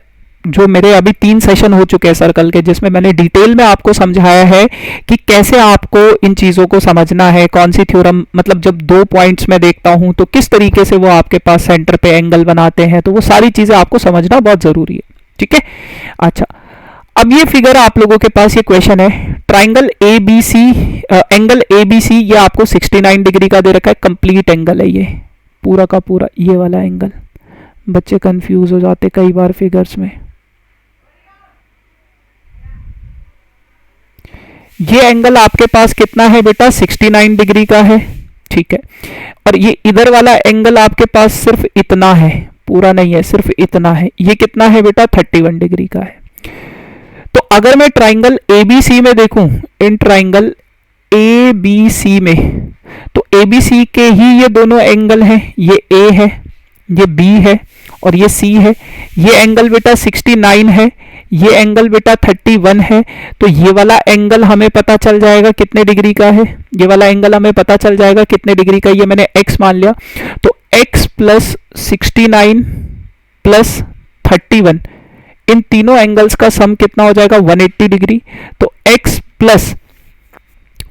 जो मेरे अभी 3 सेशन हो चुके हैं सर्कल के, जिसमें मैंने डिटेल में आपको समझाया है कि कैसे आपको इन चीज़ों को समझना है, कौन सी थ्योरम, मतलब जब 2 पॉइंट्स में देखता हूं तो किस तरीके से वो आपके पास सेंटर पे एंगल बनाते हैं, तो वो सारी चीज़ें आपको समझना बहुत ज़रूरी है। ठीक है, अच्छा अब ये फिगर आप लोगों के पास, ये क्वेश्चन है, triangle A B C, angle A B C ये आपको 69 डिग्री का दे रखा है, कंप्लीट एंगल है ये पूरा का पूरा, ये वाला एंगल। बच्चे कंफ्यूज हो जाते कई बार फिगर्स में। ये एंगल आपके पास कितना है बेटा, 69 डिग्री का है। ठीक है, और ये इधर वाला एंगल आपके पास सिर्फ इतना है, पूरा नहीं है, सिर्फ इतना है। ये कितना है बेटा, 31 डिग्री का है। तो अगर मैं ट्राइंगल ABC में देखूं, इन ट्राइंगल ABC में, तो ABC के ही ये दोनों एंगल हैं, ये A है, ये B है और ये C है। ये एंगल बेटा 69 है, ये एंगल बेटा 31 है। तो ये वाला एंगल हमें पता चल जाएगा कितने डिग्री का है, ये वाला एंगल हमें पता चल जाएगा कितने डिग्री का, ये मैंने x मान लिया। तो x प्लस 69 प्लस 31, इन तीनों एंगल्स का सम कितना हो जाएगा, 180 डिग्री। तो x प्लस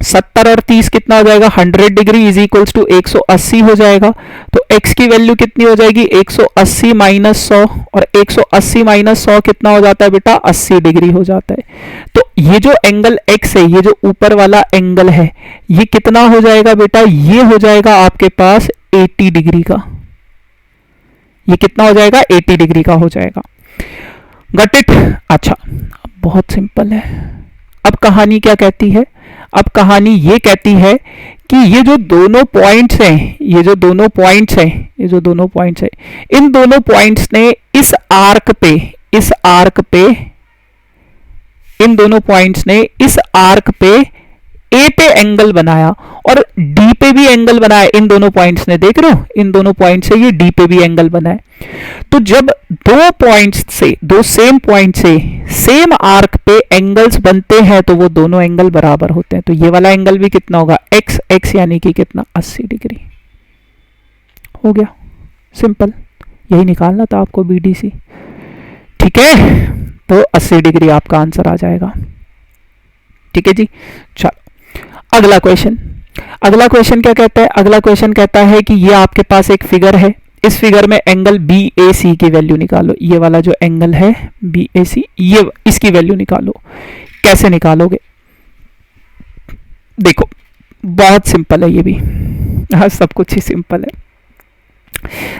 70 और 30 कितना हो जाएगा, 100 डिग्री इज इक्वल्स टू 180 हो जाएगा। तो x की वैल्यू कितनी हो जाएगी, 180 माइनस 100, और 180 माइनस 100 कितना हो जाता है बेटा, 80 डिग्री हो जाता है। तो ये जो एंगल x है, ये जो ऊपर वाला एंगल है, ये कितना हो जाएगा बेटा, ये हो जाएगा आपके पास 80 डिग्री का। ये कितना हो जाएगा, 80 डिग्री का हो जाएगा। Got it. अच्छा बहुत सिंपल है। अब कहानी क्या कहती है? अब कहानी ये कहती है कि ये जो दोनों पॉइंट्स हैं, ये जो दोनों पॉइंट्स हैं, ये जो दोनों पॉइंट्स हैं, इन दोनों पॉइंट्स ने इस आर्क पे, इस आर्क पे, इन दोनों पॉइंट्स ने इस आर्क पे ए पे एंगल बनाया और डी पे भी एंगल बनाया। इन दोनों पॉइंट्स ने, देख रहे हो, इन दोनों पॉइंट से ये डी पे भी एंगल बनाए। तो जब दो पॉइंट्स से, दो सेम पॉइंट से सेम आर्क पे एंगल्स बनते हैं तो वो दोनों एंगल बराबर होते हैं। तो ये वाला एंगल भी कितना होगा? एक्स, एक्स यानी कि कितना? 80 डिग्री। हो गया, सिंपल। यही निकालना था आपको, बीडीसी। ठीक है, तो 80 डिग्री आपका आंसर आ जाएगा। ठीक है जी, चलो अगला क्वेश्चन। अगला क्वेश्चन क्या कहता है? अगला क्वेश्चन कहता है कि ये आपके पास एक फिगर है, इस फिगर में एंगल बी ए सी की वैल्यू निकालो। ये वाला जो एंगल है बी ए सी, ये इसकी वैल्यू निकालो। कैसे निकालोगे? देखो बहुत सिंपल है ये भी, हाँ सब कुछ ही सिंपल है।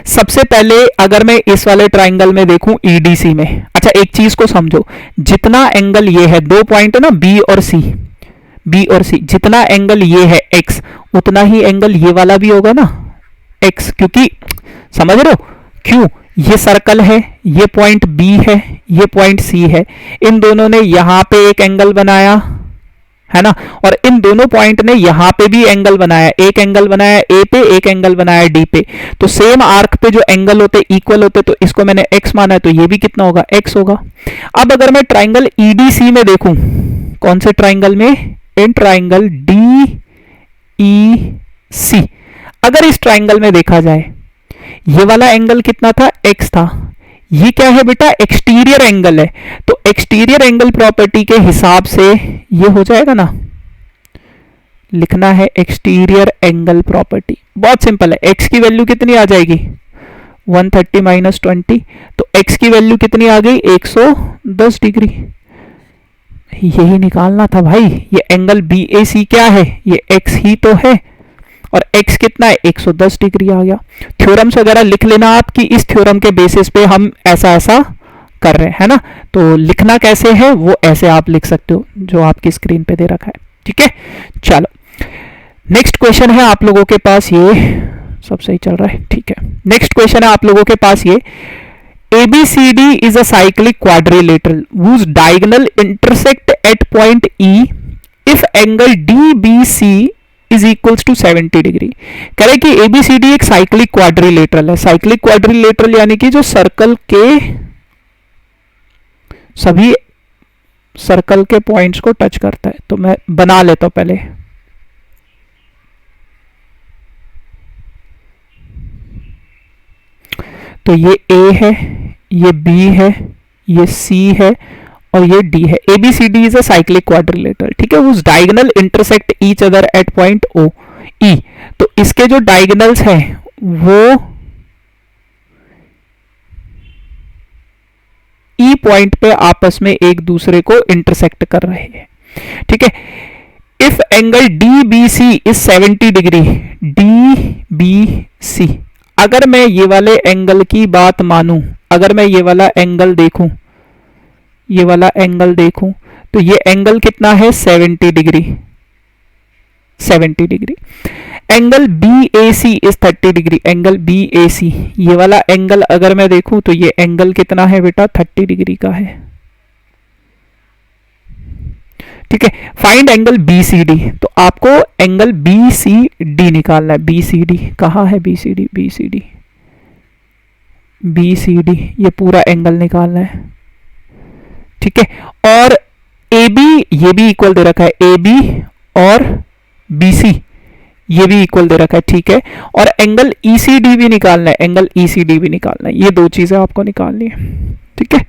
सबसे पहले अगर मैं इस वाले ट्राइंगल में देखूं ईडीसी में, अच्छा एक चीज को समझो, जितना एंगल ये है, दो पॉइंट है ना बी और सी, बी और सी, जितना एंगल ये है एक्स, उतना ही एंगल ये वाला भी होगा ना एक्स, क्योंकि समझ रहे हो क्यों? ये सर्कल है, ये पॉइंट बी है, ये पॉइंट सी है, इन दोनों ने यहां पे एक एंगल बनाया है ना, और इन दोनों पॉइंट ने यहां पे भी एंगल बनाया, एक एंगल बनाया ए पे, एक एंगल बनाया डी पे। तो सेम आर्क पे जो एंगल होते इक्वल होते, तो इसको मैंने एक्स माना है, तो ये भी कितना होगा? एक्स होगा। अब अगर मैं ट्राइंगल ईडीसी में देखूं, कौन से ट्राइंगल में? इन ट्राइंगल डी ई सी। अगर इस ट्राइंगल में देखा जाए, ये वाला एंगल कितना था? एक्स था। ये क्या है बेटा? एक्सटीरियर एंगल है। तो एक्सटीरियर एंगल प्रॉपर्टी के हिसाब से ये हो जाएगा ना, लिखना है एक्सटीरियर एंगल प्रॉपर्टी। बहुत सिंपल है, एक्स की वैल्यू कितनी आ जाएगी? 130 माइनस 20, तो एक्स की वैल्यू कितनी आ गई? 110 डिग्री। यही निकालना था भाई। ये एंगल बी ए सी क्या है? ये एक्स ही तो है, और x कितना है? 110 डिग्री आ गया। थ्योरम्स वगैरह लिख लेना आप कि इस थ्योरम के बेसिस पे हम ऐसा ऐसा कर रहे हैं, है ना। तो लिखना कैसे है वो ऐसे आप लिख सकते हो जो आपकी स्क्रीन पे दे रखा है। ठीक है, चलो नेक्स्ट क्वेश्चन है आप लोगों के पास, ये सब सही चल रहा है, ठीक है। नेक्स्ट क्वेश्चन है आप लोगों के पास ये, ABCD is a cyclic quadrilateral whose diagonal intersect at point E if angle DBC is equals to 70 degree. कह रहे कि ABCD एक साइक्लिक क्वाड्रिलेटरल है। साइक्लिक क्वाड्रिलेटरल यानी कि जो सर्कल के सभी सर्कल के पॉइंट्स को टच करता है। तो मैं बना लेता हूं पहले। तो ये A है, ये B है, ये C है और ये D है। ABCD is a cyclic quadrilateral, ठीक है। उस diagonal intersect each other at point O E। तो इसके जो डायगोनल्स हैं वो E पॉइंट पे आपस में एक दूसरे को इंटरसेक्ट कर रहे हैं, ठीक है। If angle DBC is 70 degree, DBC, अगर मैं ये वाले एंगल की बात मानूं, अगर मैं ये वाला एंगल देखूं, ये वाला एंगल देखूं, तो ये एंगल कितना है? 70 degree, 70 degree. Angle BAC is 30 degree, angle BAC, ये वाला एंगल अगर मैं देखूं तो ये एंगल कितना है बेटा? 30 डिग्री का है, ठीक है। फाइंड एंगल BCD, तो आपको एंगल BCD निकालना है। BCD कहाँ है? BCD, BCD, BCD, ये पूरा एंगल निकालना है, ठीक है। और AB ये भी इक्वल दे रखा है, AB और BC ये भी इक्वल दे रखा है, ठीक है। और एंगल ECD भी निकालना है, एंगल ECD भी निकालना है। ये दो चीजें आपको निकालनी है, ठीक है।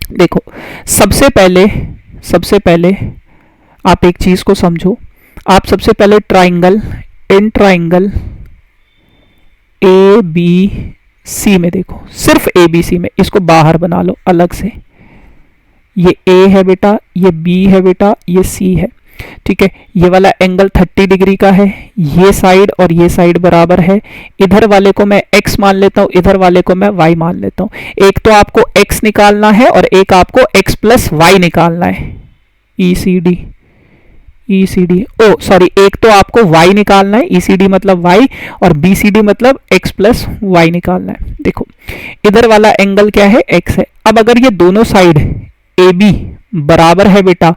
देखो सबसे पहले आप एक चीज को समझो। आप सबसे पहले ट्राइंगल, इन ट्राइंगल ABC में देखो, सिर्फ ABC में, इसको बाहर बना लो अलग से। ये A है बेटा, ये B है बेटा, ये C है। ठीक है, ये वाला एंगल 30 डिग्री का है, ये साइड और ये साइड बराबर है। इधर वाले को मैं x मान लेता हूं, इधर वाले को मैं y मान लेता हूं। एक तो आपको x निकालना है और एक आपको x प्लस वाई निकालना है। ECD ओ सॉरी, एक तो आपको y निकालना है, ECD मतलब y, और BCD मतलब x प्लस वाई निकालना है। देखो इधर वाला एंगल क्या है, x है। अब अगर ये दोनों साइड AB बराबर है बेटा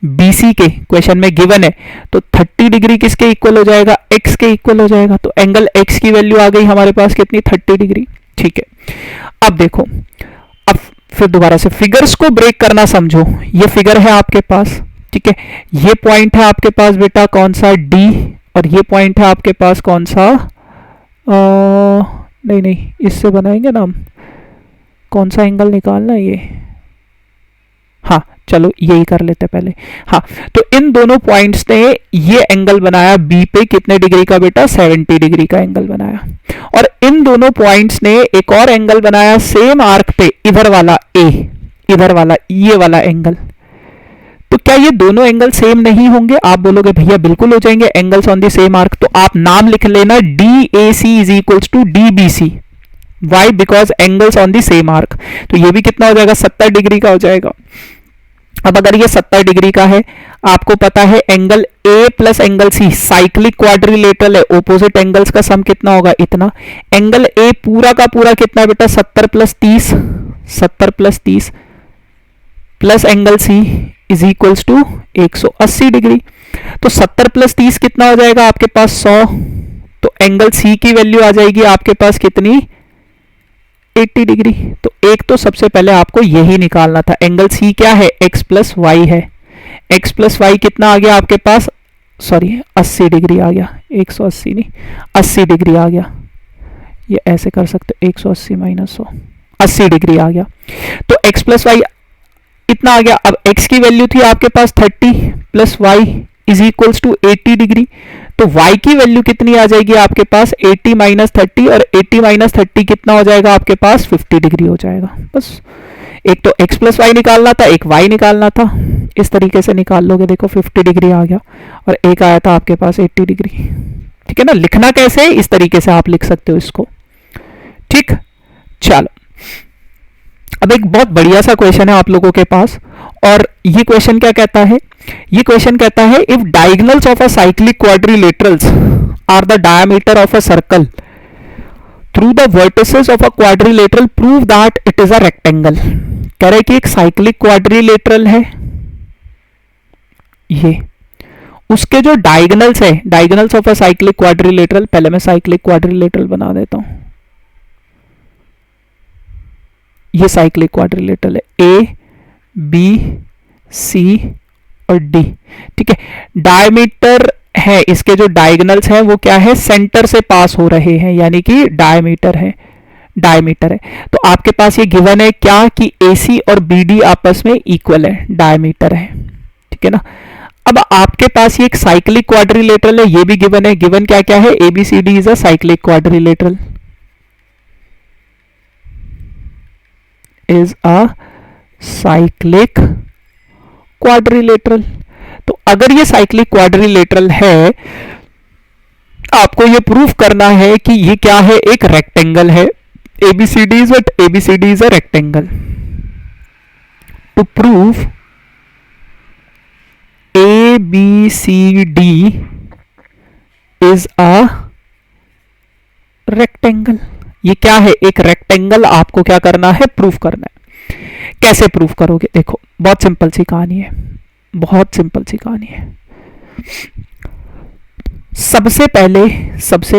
BC के, क्वेश्चन में गिवन है, तो 30 डिग्री किसके इक्वल हो जाएगा, x के इक्वल हो जाएगा। तो एंगल x की वैल्यू आ गई हमारे पास कितनी, 30 डिग्री। ठीक है, अब देखो, अब फिर दोबारा से फिगर्स को ब्रेक करना समझो। ये फिगर है आपके पास, ठीक है, ये पॉइंट है आपके पास बेटा कौन सा, D, और ये पॉइंट है आपके पास कौन सा, नहीं इससे बनाएंगे ना हम, कौन सा एंगल निकालना है ये, हाँ चलो यही कर लेते पहले। हाँ, तो इन दोनों पॉइंट्स ने ये एंगल बनाया B पे कितने डिग्री का बेटा, 70 डिग्री का एंगल बनाया। और इन दोनों पॉइंट्स ने एक और एंगल बनाया सेम आर्क पे, इधर वाला A, इधर वाला ये वाला एंगल। तो क्या ये दोनों एंगल सेम नहीं होंगे? आप बोलोगे भैया बिल्कुल हो जाएंगे, angles on the same arc. तो आप नाम लिख लेना DAC is equals to DBC। Why, because angles on the same arc. तो ये भी कितना हो जाएगा, 70 डिग्री का हो जाएगा। अब अगर ये 70 डिग्री का है, आपको पता है angle A plus angle C cyclic quadrilateral है, ओपोजिट एंगल्स का सम कितना होगा, इतना। एंगल A पूरा का पूरा कितना है बेटा, 70 plus 30, 70 plus 30 plus angle C is equals to 180 degree. तो 70 प्लस 30 कितना हो जाएगा आपके पास, 100। तो एंगल C की वैल्यू आ जाएगी आपके पास कितनी, 80 डिग्री। तो एक तो सबसे पहले आपको यही निकालना था, एंगल C क्या है, x प्लस वाई है। x प्लस वाई कितना आ गया आपके पास, सॉरी 80 डिग्री आ गया, 180 नहीं 80 डिग्री आ गया। ये ऐसे कर सकते, 180 माइनस 100, 80 डिग्री आ गया। तो x प्लस वाई इतना आ गया। अब x की वैल्यू थी आपके पास 30 plus y is equals to 80 degree. तो y की वैल्यू कितनी आ जाएगी आपके पास, 80 माइनस 30, और 80 माइनस 30 कितना हो जाएगा आपके पास, 50 डिग्री हो जाएगा। बस एक तो x प्लस वाई निकालना था, एक y निकालना था। इस तरीके से निकाल लोगे, देखो 50 डिग्री आ गया, और एक आया था आपके पास 80 डिग्री। ठीक है ना, लिखना कैसे है, इस तरीके से आप लिख सकते हो इसको। ठीक, चलो अब एक बहुत बढ़िया सा क्वेश्चन है आप लोगों के पास, और ये क्वेश्चन क्या कहता है, ये क्वेश्चन कहता है if diagonals of a cyclic quadrilaterals are the diameter of a circle through the vertices of a quadrilateral prove that it is a rectangle. कह रहे कि एक साइक्लिक क्वाड्रिलेटरल है, ये उसके जो डायगोनल्स है, diagonals of a cyclic quadrilateral, पहले मैं साइक्लिक क्वाड्रिलेटरल बना देता हूं। ये साइक्लिक क्वाड्रिलेटरल है, A B C और D। ठीक है, डायमीटर है, इसके जो डायगोनल्स हैं वो क्या है, सेंटर से पास हो रहे हैं, यानी कि डायमीटर है, डायमीटर है। तो आपके पास ये गिवन है क्या कि AC और BD आपस में इक्वल है, डायमीटर है। ठीक है ना, अब आपके पास ये एक साइक्लिक क्वाड्रिलेटरल है, ये भी गिवन है। गिवन क्या क्या है, ABCD is a cyclic quadrilateral, is a cyclic quadrilateral. तो अगर ये साइक्लिक क्वाड्रिलेटरल है, आपको ये प्रूफ करना है कि ये क्या है, एक रेक्टेंगल है। ABCD is a rectangle. To prove ABCD is a rectangle, ये क्या है, एक रेक्टेंगल आपको क्या करना है, प्रूफ करना है। कैसे प्रूफ करोगे, देखो बहुत सिंपल सी कहानी है, बहुत सिंपल सी कहानी है। सबसे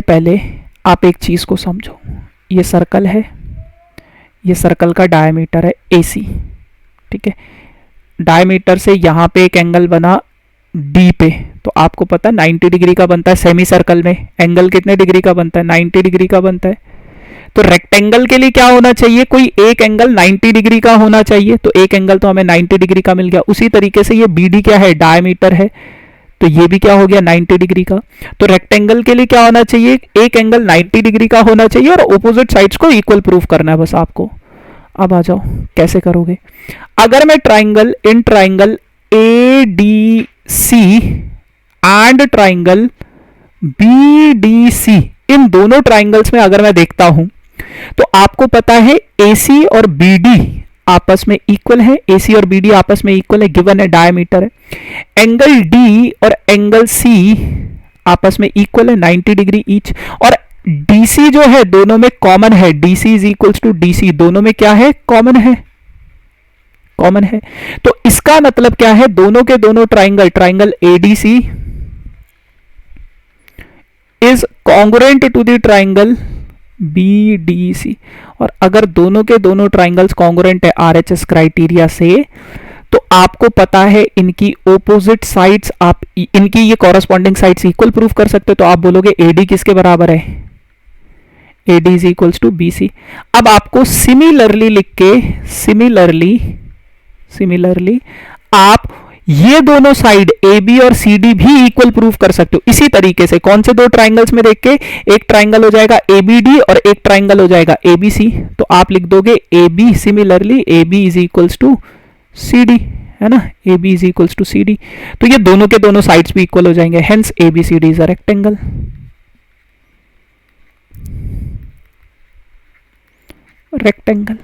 पहले आप एक चीज को समझो, ये सर्कल है, ये सर्कल का डायमीटर है AC। ठीक है, डायमीटर से यहां पे एक एंगल बना D पे, तो आपको पता है 90 डिग्री का बनता है। सेमी सर्कल में एंगल कितने डिग्री का बनता है, 90 डिग्री का बनता है। तो रेक्टेंगल के लिए क्या होना चाहिए, कोई एक एंगल 90 डिग्री का होना चाहिए। तो एक एंगल तो हमें 90 डिग्री का मिल गया। उसी तरीके से ये BD क्या है, डायमीटर है, तो ये भी क्या हो गया, 90 डिग्री का। तो रेक्टेंगल के लिए क्या होना चाहिए, एक एंगल 90 डिग्री का होना चाहिए, और ऑपोजिट साइड्स को इक्वल प्रूफ करना है बस आपको। अब आ जाओ कैसे करोगे। अगर मैं triangle, in triangle C and triangle BDC, इन दोनों ट्राइंगल्स में अगर मैं देखता हूं तो आपको पता है AC और BD आपस में इक्वल है, AC और BD आपस में इक्वल है, गिवन है डायमीटर है। एंगल D और एंगल C आपस में इक्वल है 90 डिग्री ईच, और DC जो है दोनों में कॉमन है, DC is equals to DC, दोनों में क्या है, कॉमन है, कॉमन है। तो इसका मतलब क्या है, दोनों के दोनों triangle, triangle ADC is congruent to the triangle BDC, और अगर दोनों के दोनों ट्राइंगल्स कॉन्ग्रुएंट है RHS क्राइटेरिया से, तो आपको पता है इनकी ओपोजिट साइड्स, आप इनकी ये कॉरस्पॉन्डिंग साइड्स इक्वल प्रूफ कर सकते हो। तो आप बोलोगे AD किसके बराबर है, AD is equals to BC। अब आपको सिमिलरली लिख के, सिमिलरली आप ये दोनों साइड AB और CD भी इक्वल प्रूफ कर सकते हो इसी तरीके से। कौन से दो ट्राइंगल्स में देख के, एक ट्राइंगल हो जाएगा ABD और एक ट्राइंगल हो जाएगा ABC, तो आप लिख दोगे AB, similarly AB is equals to CD, है ना, AB is equals to CD। तो ये दोनों के दोनों साइड्स भी इक्वल हो जाएंगे, hence ABCD is a rectangle. Rectangle,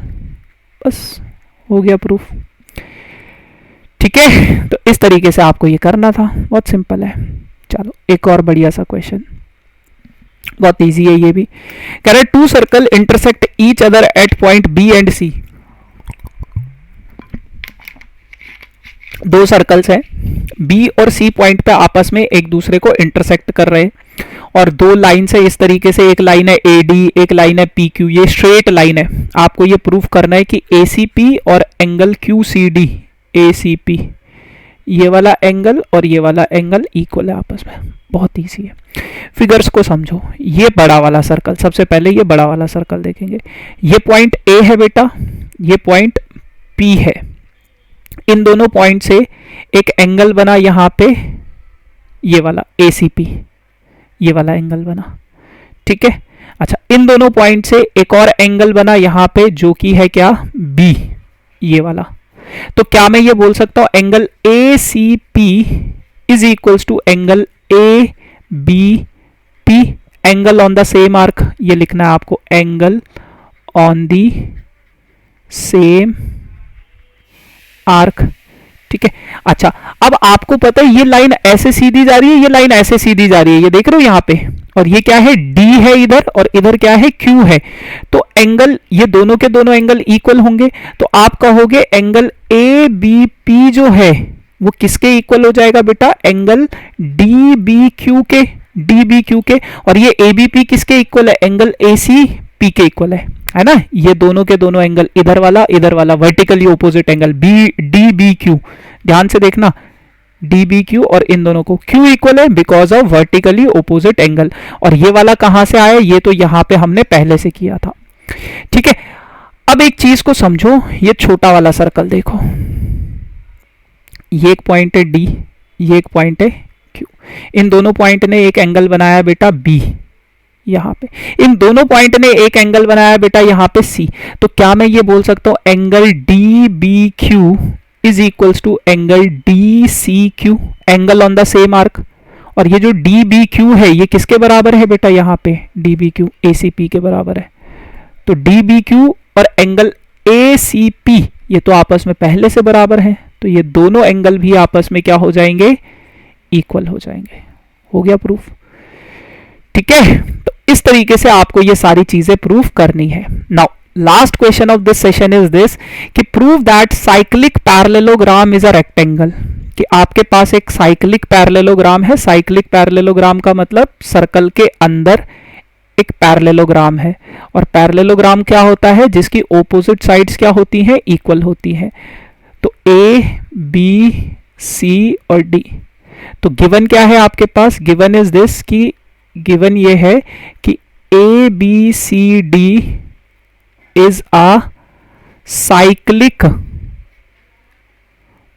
बस हो गया प्रूफ। ठीक है, तो इस तरीके से आपको ये करना था, बहुत सिंपल है। चलो एक और बढ़िया सा क्वेश्चन, बहुत इजी है ये भी। कह रहे two circle intersect each other at point B and C। दो सर्कल्स हैं, B और C पॉइंट पे आपस में एक दूसरे को इंटरसेक्ट कर रहे हैं, और दो लाइन है इस तरीके से, एक लाइन है AD, एक लाइन है PQ, ये स्ट्रेट लाइन है। आपको ये प्रूफ करना है कि ACP और एंगल QCD, ACP ये वाला एंगल और ये वाला एंगल इक्वल है आपस में। बहुत इजी है, फिगर्स को समझो। ये बड़ा वाला सर्कल, सबसे पहले ये बड़ा वाला सर्कल देखेंगे। ये पॉइंट A है बेटा, ये पॉइंट P है। इन दोनों पॉइंट से एक एंगल बना यहां पे, ये वाला ACP, ये वाला एंगल बना, ठीक है। अच्छा, इन दोनों पॉइंट से एक और एंगल बना यहां पे, जो कि है क्या, B, ये वाला। तो क्या मैं ये बोल सकता हूं angle ACP is equals to angle ABP, angle on the same arc, ये लिखना है आपको, angle on the same arc, ठीक है। अच्छा, अब आपको पता है ये लाइन ऐसे सीधी जा रही है, ये लाइन ऐसे सीधी जा रही है, ये देख रहे हो यहां पे, और ये क्या है, D है इधर, और इधर क्या है, Q है। तो एंगल, ये दोनों के दोनों एंगल इक्वल होंगे, तो आप कहोगे एंगल ABP जो है वो किसके इक्वल हो जाएगा बेटा, एंगल DBQ के, DBQ के। और ये ABP किसके इक्वल है, एंगल ACP के इक्वल है ना। ये दोनों के दोनों एंगल, इधर वाला वर्टिकली ऑपोजिट एंगल DBQ, ध्यान से देखना, DBQ, और इन दोनों को Q इक्वल है because of vertically opposite angle. और ये वाला कहां से आया, ये तो यहां पे हमने पहले से किया था, ठीक है। अब एक चीज को समझो, ये छोटा वाला सर्कल देखो, ये एक पॉइंट है D, ये एक पॉइंट है Q, इन दोनों पॉइंट ने एक एंगल बनाया बेटा B यहां पे, इन दोनों पॉइंट ने एक एंगल बनाया बेटा यहां पे C। तो क्या मैं ये बोल सकता हूं angle DBQ is equals to angle DCQ, angle on the same arc. और ये जो DBQ है ये किसके बराबर है बेटा, यहां पे DBQ ACP के बराबर है। तो DBQ और एंगल ACP ये तो आपस में पहले से बराबर है, तो ये दोनों एंगल भी आपस में क्या हो जाएंगे, इक्वल हो जाएंगे। हो गया प्रूफ, ठीक है। तो इस तरीके से आपको ये सारी चीजें प्रूफ करनी है। Now last question of this session is this, कि prove that cyclic parallelogram is a rectangle, कि आपके पास एक साइक्लिक पैरेललोग्राम है। साइक्लिक पैरेललोग्राम का मतलब सर्कल के अंदर एक पैरेललोग्राम है, और पैरेललोग्राम क्या होता है, जिसकी ऑपोजिट साइड्स क्या होती हैं, इक्वल होती हैं। तो A, B, C और D। तो गिवन क्या है आपके पास, गिवन इज दिस, कि गिवन ये है कि ABCD is a cyclic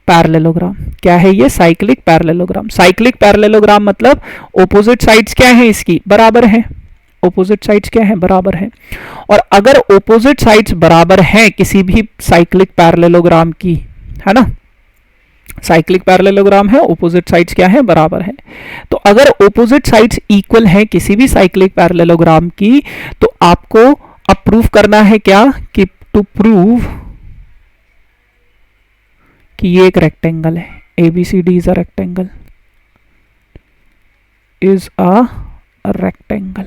parallelogram. क्या है ये, साइक्लिक पैरेललोग्राम। साइक्लिक पैरेललोग्राम मतलब ऑपोजिट साइड्स क्या है, इसकी बराबर है, ऑपोजिट साइड्स क्या है, बराबर है। और अगर ऑपोजिट साइड्स बराबर हैं किसी भी साइक्लिक पैरेललोग्राम की, है ना, साइक्लिक पैरेललोग्राम है, ऑपोजिट साइड्स क्या है, बराबर है। तो अगर ऑपोजिट साइड्स इक्वल है किसी भी साइक्लिक पैरेललोग्राम की, तो आपको अब प्रूव करना है क्या, कि टू प्रूव कि ये एक रेक्टेंगल है, ABCD is a rectangle, is a rectangle,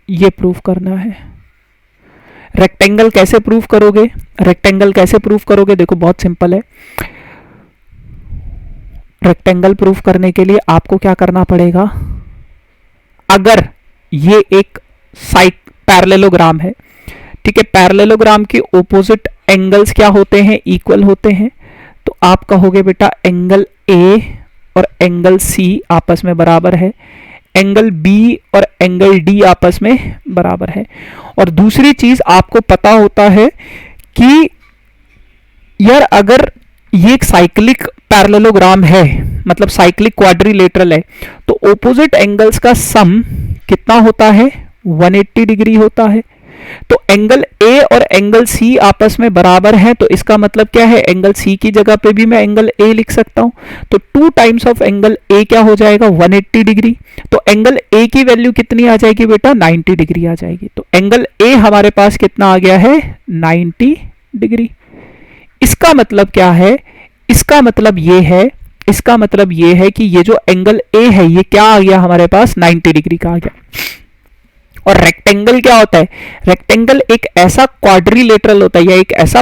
ये प्रूव करना है। रेक्टेंगल कैसे प्रूव करोगे, रेक्टेंगल कैसे प्रूव करोगे, देखो बहुत सिंपल है। रेक्टेंगल प्रूफ करने के लिए आपको क्या करना पड़ेगा, अगर ये एक पैरेललोग्राम है, ठीक है, पैरेललोग्राम के ऑपोजिट एंगल्स क्या होते हैं, इक्वल होते हैं, तो आप कहोगे बेटा एंगल A और एंगल C आपस में बराबर है, एंगल B और एंगल D आपस में बराबर है। और दूसरी चीज आपको पता होता है कि यार अगर ये एक साइक्लिक पैरेललोग्राम है, मतलब साइक्लिक क्वाड्रिलेटरल है, तो ऑपोजिट एंगल्स का सम कितना होता है, 180 डिग्री होता है। तो एंगल A और एंगल C आपस में बराबर है, तो इसका मतलब क्या है, एंगल C की जगह पे भी मैं एंगल A लिख सकता हूं, तो 2 टाइम्स ऑफ एंगल A क्या हो जाएगा, 180 डिग्री। तो एंगल A की वैल्यू कितनी आ जाएगी बेटा, 90 डिग्री आ जाएगी। तो एंगल A हमारे पास कितना आ गया है, 90 डिग्री। इसका मतलब क्या है, इसका मतलब ये है, इसका मतलब ये है कि ये जो एंगल A है ये क्या आ गया हमारे पास, 90 डिग्री का आ गया। और रेक्टेंगल क्या होता है, रेक्टेंगल एक ऐसा क्वाड्रिलेटरल होता है, या एक ऐसा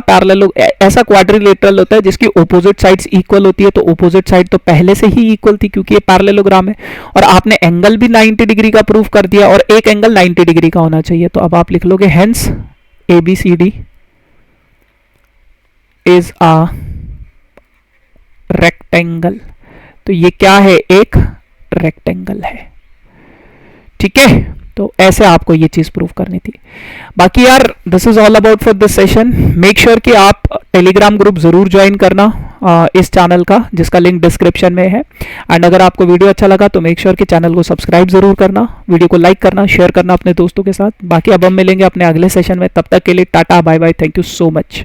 क्वाड्रिलेटरल होता है जिसकी ऑपोजिट साइड्स इक्वल होती है। तो ऑपोजिट साइड तो पहले से ही इक्वल थी क्योंकि ये पैरेललोग्राम है, और आपने एंगल भी 90 डिग्री का प्रूफ कर दिया, और एक एंगल 90 डिग्री का होना चाहिए। तो अब आप लिख लोगे hence ABCD is a rectangle. तो ये क्या है, एक रेक्टेंगल है, ठीक है। तो ऐसे आपको ये चीज प्रूव करनी थी। बाकी यार this is all about for this session. Make sure कि आप टेलीग्राम ग्रुप जरूर ज्वाइन करना इस चैनल का, जिसका लिंक डिस्क्रिप्शन में है। एंड अगर आपको वीडियो अच्छा लगा तो मेक श्योर कि चैनल को सब्सक्राइब जरूर करना, वीडियो को लाइक करना, शेयर करना अपने दोस्तों के साथ। बाकी अब हम मिलेंगे अपने अगले सेशन में, तब तक के लिए tata bye bye, thank you so much.